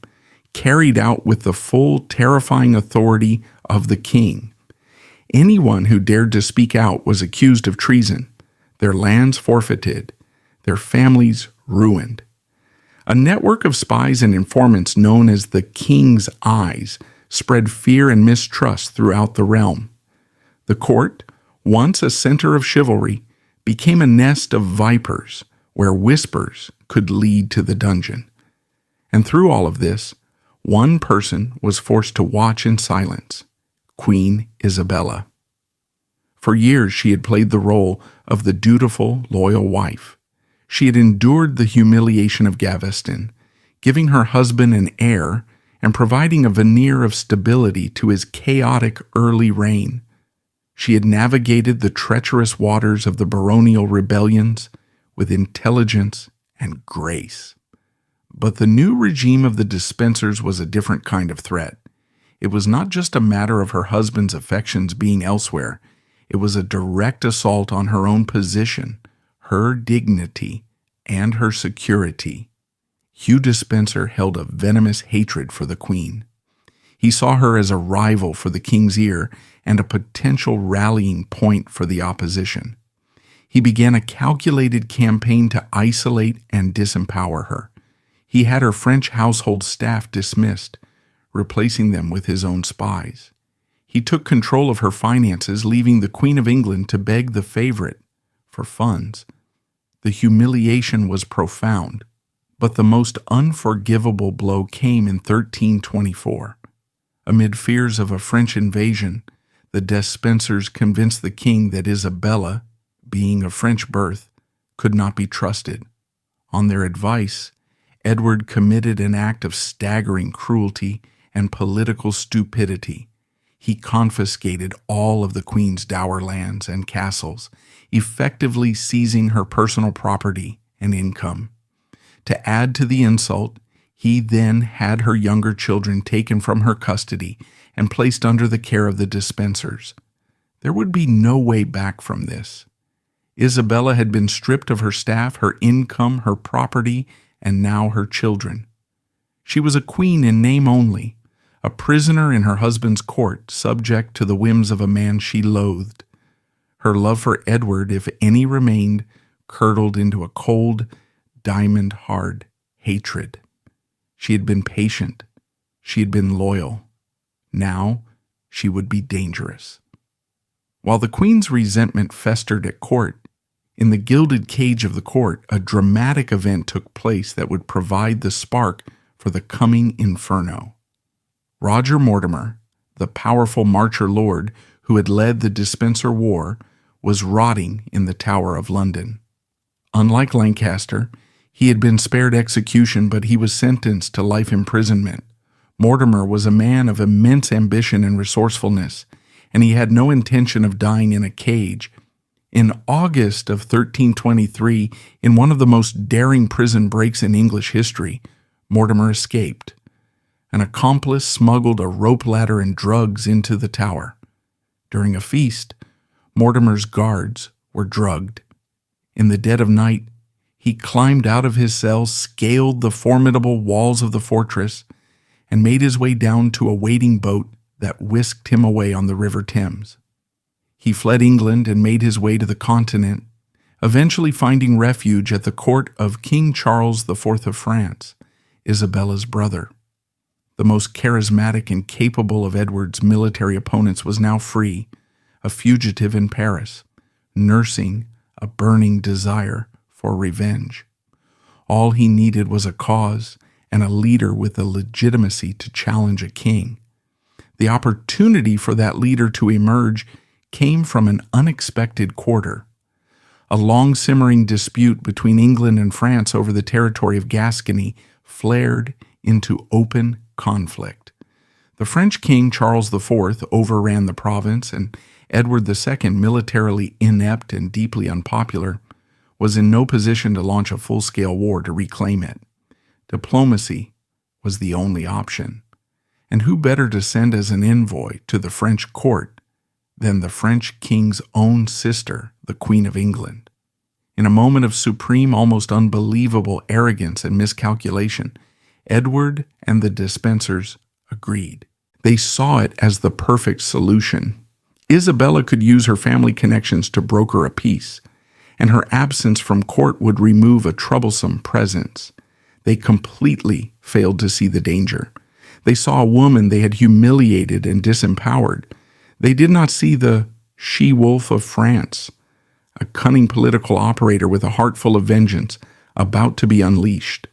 carried out with the full, terrifying authority of the king. Anyone who dared to speak out was accused of treason, their lands forfeited, their families ruined. A network of spies and informants known as the King's Eyes spread fear and mistrust throughout the realm. The court, once a center of chivalry, became a nest of vipers where whispers could lead to the dungeon. And through all of this, one person was forced to watch in silence: Queen Isabella. For years she had played the role of the dutiful, loyal wife. She had endured the humiliation of Gaveston, giving her husband an heir and providing a veneer of stability to his chaotic early reign. She had navigated the treacherous waters of the baronial rebellions with intelligence and grace. But the new regime of the Despensers was a different kind of threat. It was not just a matter of her husband's affections being elsewhere. It was a direct assault on her own position, her dignity, and her security. Hugh Despenser held a venomous hatred for the queen. He saw her as a rival for the king's ear and a potential rallying point for the opposition. He began a calculated campaign to isolate and disempower her. He had her French household staff dismissed, replacing them with his own spies. He took control of her finances, leaving the Queen of England to beg the favorite for funds. The humiliation was profound, but the most unforgivable blow came in 1324. Amid fears of a French invasion, the Despensers convinced the king that Isabella, being of French birth, could not be trusted. On their advice, Edward committed an act of staggering cruelty and political stupidity. He confiscated all of the queen's dower lands and castles, effectively seizing her personal property and income. To add to the insult, He then had her younger children taken from her custody and placed under the care of the dispensers. There would be no way back from this. Isabella had been stripped of her staff, her income, her property, and now her children. She was a queen in name only, a prisoner in her husband's court, subject to the whims of a man she loathed. Her love for Edward, if any remained, curdled into a cold, diamond-hard hatred. She had been patient. She had been loyal. Now she would be dangerous. While the queen's resentment festered at court, in the gilded cage of the court, a dramatic event took place that would provide the spark for the coming inferno. Roger Mortimer, the powerful Marcher Lord who had led the Despencer War, was rotting in the Tower of London. Unlike Lancaster, he had been spared execution, but he was sentenced to life imprisonment. Mortimer was a man of immense ambition and resourcefulness, and he had no intention of dying in a cage. In August of 1323, in one of the most daring prison breaks in English history, Mortimer escaped. An accomplice smuggled a rope ladder and drugs into the tower. During a feast, Mortimer's guards were drugged. In the dead of night, he climbed out of his cell, scaled the formidable walls of the fortress, and made his way down to a waiting boat that whisked him away on the River Thames. He fled England and made his way to the continent, eventually finding refuge at the court of King Charles IV of France, Isabella's brother. The most charismatic and capable of Edward's military opponents was now free, a fugitive in Paris, nursing a burning desire for revenge. All he needed was a cause and a leader with the legitimacy to challenge a king. The opportunity for that leader to emerge came from an unexpected quarter. A long-simmering dispute between England and France over the territory of Gascony flared into open conflict. The French king Charles IV overran the province, and Edward II, militarily inept and deeply unpopular, was in no position to launch a full-scale war to reclaim it. Diplomacy was the only option. And who better to send as an envoy to the French court than the French king's own sister, the Queen of England? In a moment of supreme, almost unbelievable arrogance and miscalculation, Edward and the Despensers agreed. They saw it as the perfect solution. Isabella could use her family connections to broker a peace, and her absence from court would remove a troublesome presence. They completely failed to see the danger. They saw a woman they had humiliated and disempowered. They did not see the she-wolf of France, a cunning political operator with a heart full of vengeance, about to be unleashed.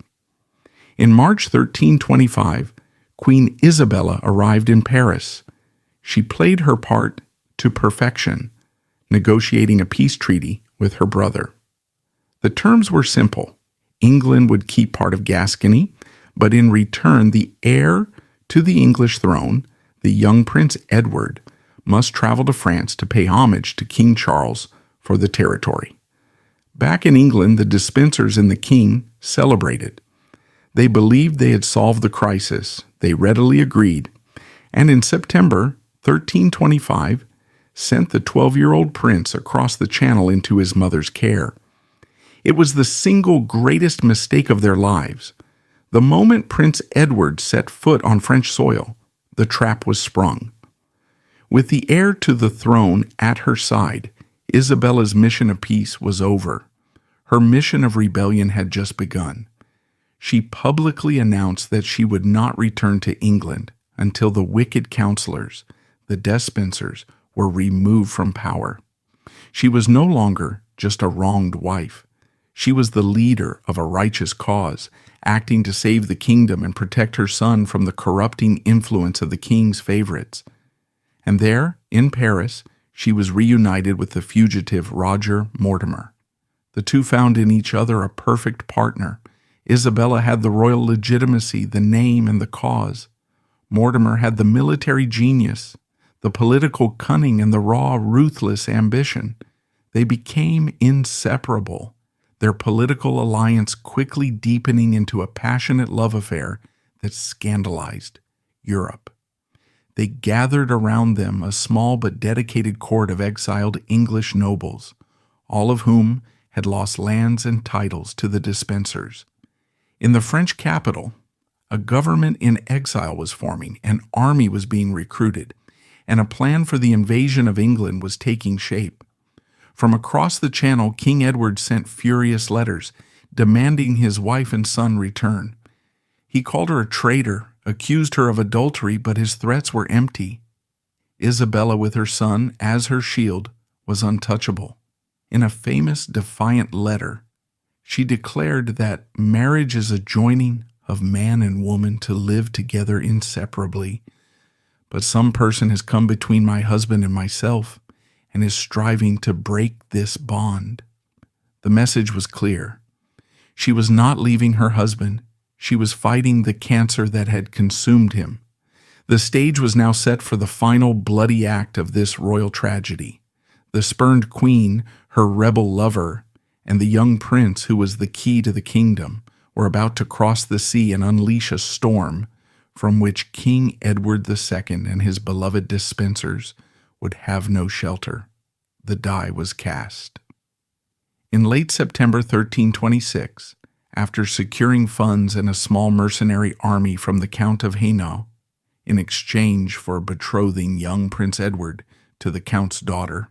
In March 1325, Queen Isabella arrived in Paris. She played her part to perfection, negotiating a peace treaty with her brother. The terms were simple. England would keep part of Gascony, but in return, the heir to the English throne, the young Prince Edward, must travel to France to pay homage to King Charles for the territory. Back in England, the Despensers and the king celebrated. They believed they had solved the crisis. They readily agreed, and in September 1325, sent the 12-year-old prince across the channel into his mother's care. It was the single greatest mistake of their lives. The moment Prince Edward set foot on French soil, the trap was sprung. With the heir to the throne at her side, Isabella's mission of peace was over. Her mission of rebellion had just begun. She publicly announced that she would not return to England until the wicked counselors, the Despensers, were removed from power. She was no longer just a wronged wife. She was the leader of a righteous cause, acting to save the kingdom and protect her son from the corrupting influence of the king's favorites. And there, in Paris, she was reunited with the fugitive Roger Mortimer. The two found in each other a perfect partner. Isabella had the royal legitimacy, the name, and the cause. Mortimer had the military genius, the political cunning, and the raw, ruthless ambition. They became inseparable. their political alliance quickly deepening into a passionate love affair that scandalized Europe. They gathered around them a small but dedicated court of exiled English nobles, all of whom had lost lands and titles to the Despensers. In the French capital, a government in exile was forming, an army was being recruited, and a plan for the invasion of England was taking shape. From across the Channel, King Edward sent furious letters demanding his wife and son return. He called her a traitor, accused her of adultery, but his threats were empty. Isabella, with her son as her shield, was untouchable. In a famous defiant letter, she declared that marriage is a joining of man and woman to live together inseparably. But some person has come between my husband and myself and is striving to break this bond. The message was clear. She was not leaving her husband. She was fighting the cancer that had consumed him. The stage was now set for the final bloody act of this royal tragedy. The spurned queen, her rebel lover, and the young prince who was the key to the kingdom were about to cross the sea and unleash a storm from which King Edward II and his beloved Despensers would have no shelter. The die was cast. In late September 1326, after securing funds and a small mercenary army from the Count of Hainaut, in exchange for betrothing young Prince Edward to the Count's daughter,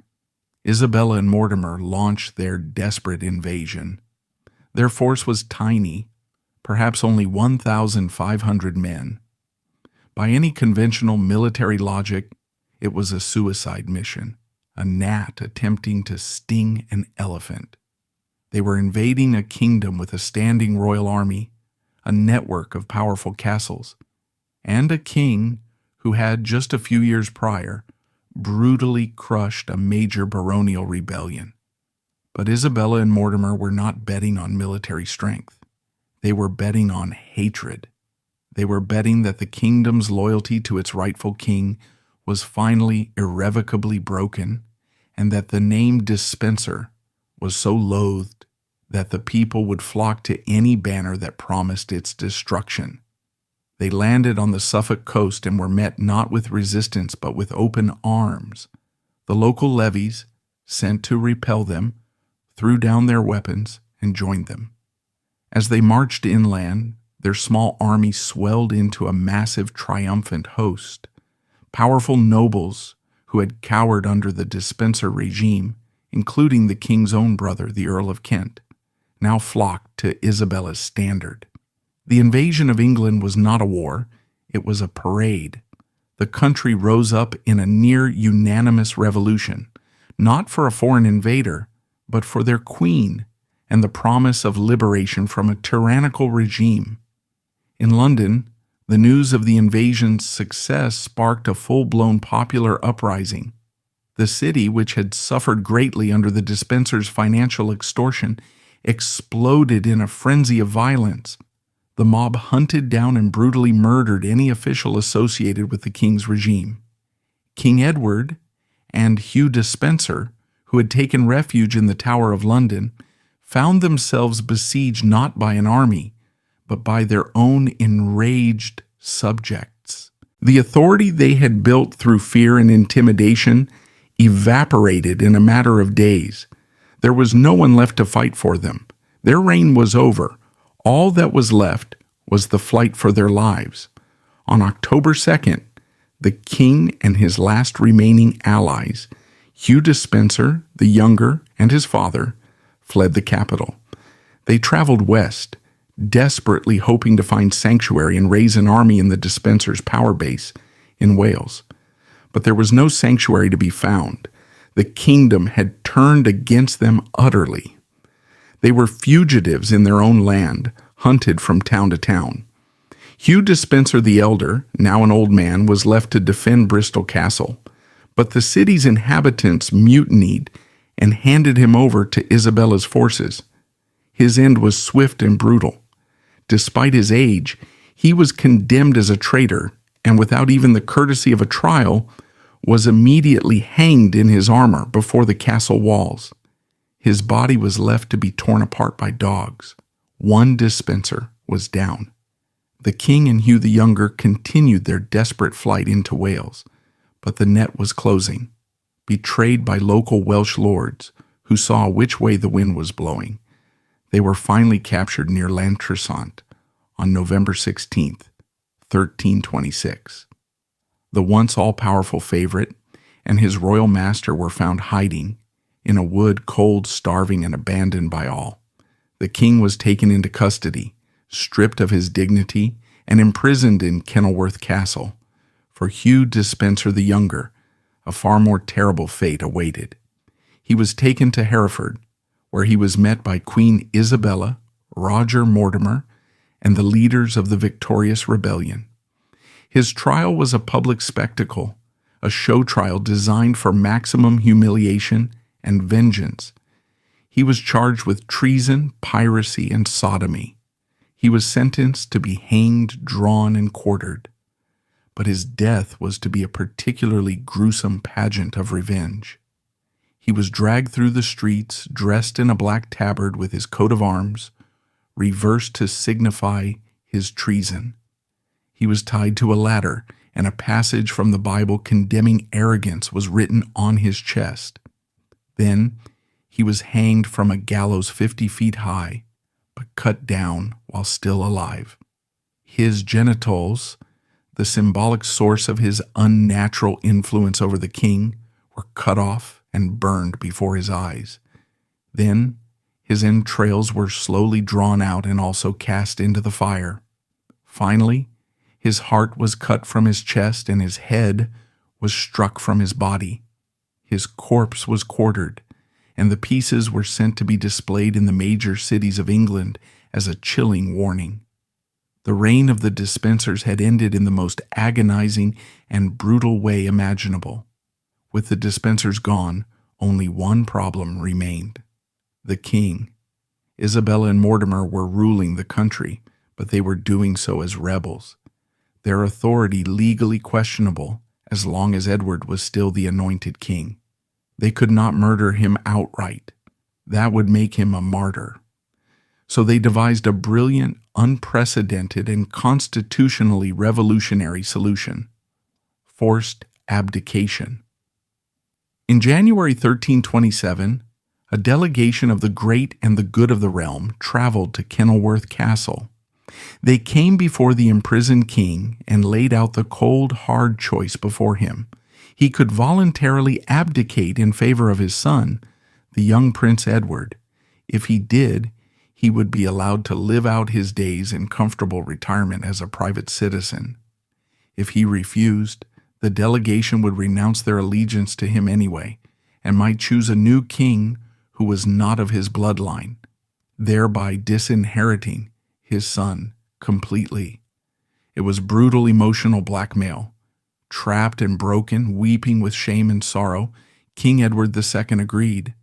Isabella and Mortimer launched their desperate invasion. Their force was tiny, perhaps only 1,500 men. By any conventional military logic, it was a suicide mission, a gnat attempting to sting an elephant. They were invading a kingdom with a standing royal army, a network of powerful castles, and a king who had, just a few years prior, brutally crushed a major baronial rebellion. But Isabella and Mortimer were not betting on military strength. They were betting on hatred. They were betting that the kingdom's loyalty to its rightful king was finally irrevocably broken, and that the name Despenser was so loathed that the people would flock to any banner that promised its destruction. They landed on the Suffolk coast and were met not with resistance but with open arms. The local levies, sent to repel them, threw down their weapons and joined them. As they marched inland, their small army swelled into a massive triumphant host. Powerful nobles who had cowered under the Despenser regime, including the king's own brother, the Earl of Kent, now flocked to Isabella's standard. The invasion of England was not a war, it was a parade. The country rose up in a near unanimous revolution, not for a foreign invader, but for their queen and the promise of liberation from a tyrannical regime. In London, the news of the invasion's success sparked a full-blown popular uprising. The city, which had suffered greatly under the Despensers' financial extortion, exploded in a frenzy of violence. The mob hunted down and brutally murdered any official associated with the king's regime. King Edward and Hugh Despenser, who had taken refuge in the Tower of London, found themselves besieged not by an army, but by their own enraged subjects. The authority they had built through fear and intimidation evaporated in a matter of days. There was no one left to fight for them. Their reign was over. All that was left was the fight for their lives. On October 2nd, the king and his last remaining allies, Hugh Despenser, the younger, and his father, fled the capital. They traveled west, desperately hoping to find sanctuary and raise an army in the Despensers' power base in Wales. But there was no sanctuary to be found. The kingdom had turned against them utterly. They were fugitives in their own land, hunted from town to town. Hugh Despenser the elder, now an old man, was left to defend Bristol Castle, but the city's inhabitants mutinied and handed him over to Isabella's forces. His end was swift and brutal. Despite his age, he was condemned as a traitor, and without even the courtesy of a trial, was immediately hanged in his armor before the castle walls. His body was left to be torn apart by dogs. One dispenser was down. The king and Hugh the Younger continued their desperate flight into Wales, but the net was closing. Betrayed by local Welsh lords who saw which way the wind was blowing, they were finally captured near Llantrisant on November 16th, 1326. The once all-powerful favorite and his royal master were found hiding in a wood, cold, starving, and abandoned by all. The king was taken into custody, stripped of his dignity, and imprisoned in Kenilworth Castle. For Hugh Despenser the Younger, a far more terrible fate awaited. He was taken to Hereford, where he was met by Queen Isabella, Roger Mortimer, and the leaders of the victorious rebellion. His trial was a public spectacle, a show trial designed for maximum humiliation and vengeance. He was charged with treason, piracy, and sodomy. He was sentenced to be hanged, drawn, and quartered. But his death was to be a particularly gruesome pageant of revenge. He was dragged through the streets, dressed in a black tabard with his coat of arms, reversed to signify his treason. He was tied to a ladder, and a passage from the Bible condemning arrogance was written on his chest. Then he was hanged from a gallows 50 feet high, but cut down while still alive. His genitals, the symbolic source of his unnatural influence over the king, were cut off and burned before his eyes. Then his entrails were slowly drawn out and also cast into the fire. Finally, his heart was cut from his chest and his head was struck from his body. His corpse was quartered, and the pieces were sent to be displayed in the major cities of England as a chilling warning. The reign of the Despensers had ended in the most agonizing and brutal way imaginable. With the Despensers gone, only one problem remained. The king. Isabella and Mortimer were ruling the country, but they were doing so as rebels. Their authority legally questionable as long as Edward was still the anointed king. They could not murder him outright. That would make him a martyr. So they devised a brilliant, unprecedented, and constitutionally revolutionary solution: forced abdication. In January 1327, a delegation of the great and the good of the realm traveled to Kenilworth Castle. They came before the imprisoned king and laid out the cold, hard choice before him. He could voluntarily abdicate in favor of his son, the young Prince Edward. If he did, he would be allowed to live out his days in comfortable retirement as a private citizen. If he refused, the delegation would renounce their allegiance to him anyway, and might choose a new king who was not of his bloodline, thereby disinheriting his son completely. It was brutal emotional blackmail. Trapped and broken, weeping with shame and sorrow, King Edward II agreed.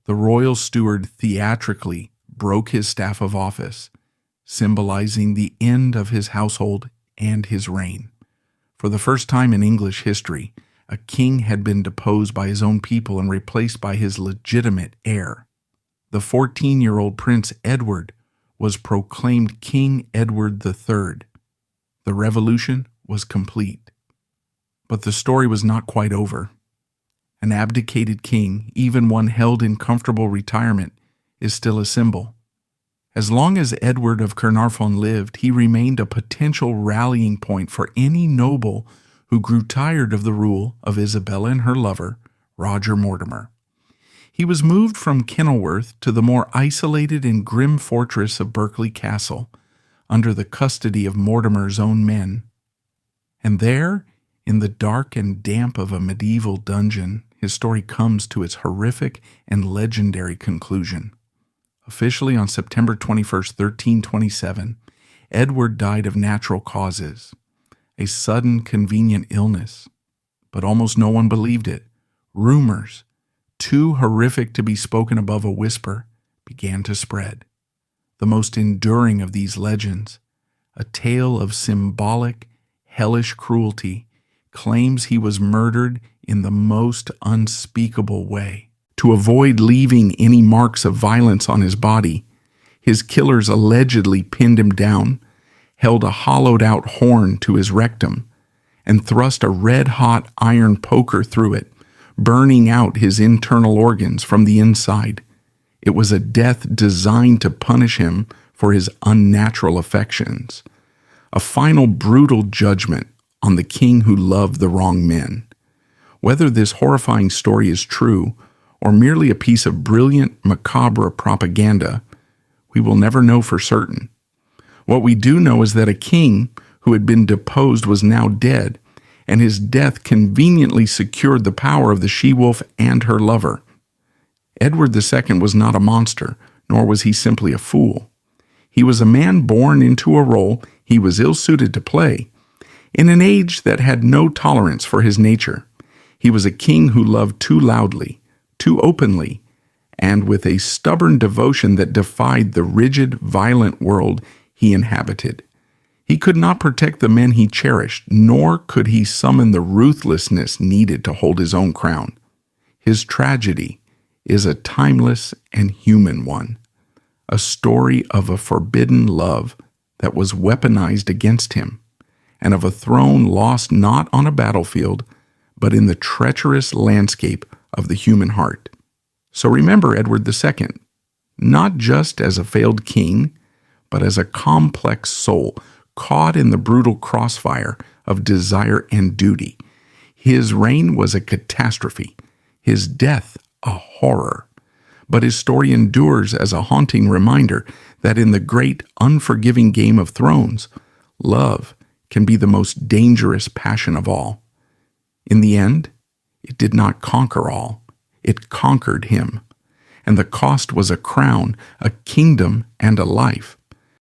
The royal steward theatrically broke his staff of office, symbolizing the end of his household and his reign. For the first time in English history, a king had been deposed by his own people and replaced by his legitimate heir. The 14-year-old Prince Edward was proclaimed King Edward III. The revolution was complete. But the story was not quite over. An abdicated king, even one held in comfortable retirement, is still a symbol. As long as Edward of Caernarfon lived, he remained a potential rallying point for any noble who grew tired of the rule of Isabella and her lover, Roger Mortimer. He was moved from Kenilworth to the more isolated and grim fortress of Berkeley Castle, under the custody of Mortimer's own men. And there, in the dark and damp of a medieval dungeon, his story comes to its horrific and legendary conclusion. Officially on September 21st, 1327, Edward died of natural causes, a sudden, convenient illness. But almost no one believed it. Rumors, too horrific to be spoken above a whisper, began to spread. The most enduring of these legends, a tale of symbolic, hellish cruelty, claims he was murdered in the most unspeakable way. To avoid leaving any marks of violence on his body, his killers allegedly pinned him down, held a hollowed-out horn to his rectum, and thrust a red-hot iron poker through it, burning out his internal organs from the inside. It was a death designed to punish him for his unnatural affections, a final brutal judgment on the king who loved the wrong men. Whether this horrifying story is true or merely a piece of brilliant, macabre propaganda, we will never know for certain. What we do know is that a king who had been deposed was now dead, and his death conveniently secured the power of the she-wolf and her lover. Edward II was not a monster, nor was he simply a fool. He was a man born into a role he was ill-suited to play, in an age that had no tolerance for his nature. He was a king who loved too loudly, too openly, and with a stubborn devotion that defied the rigid, violent world he inhabited. He could not protect the men he cherished, nor could he summon the ruthlessness needed to hold his own crown. His tragedy is a timeless and human one, a story of a forbidden love that was weaponized against him, and of a throne lost not on a battlefield, but in the treacherous landscape of the human heart. So remember Edward II, not just as a failed king, but as a complex soul caught in the brutal crossfire of desire and duty. His reign was a catastrophe, his death a horror. But his story endures as a haunting reminder that in the great, unforgiving game of thrones, love can be the most dangerous passion of all. In the end, it did not conquer all. It conquered him. And the cost was a crown, a kingdom, and a life.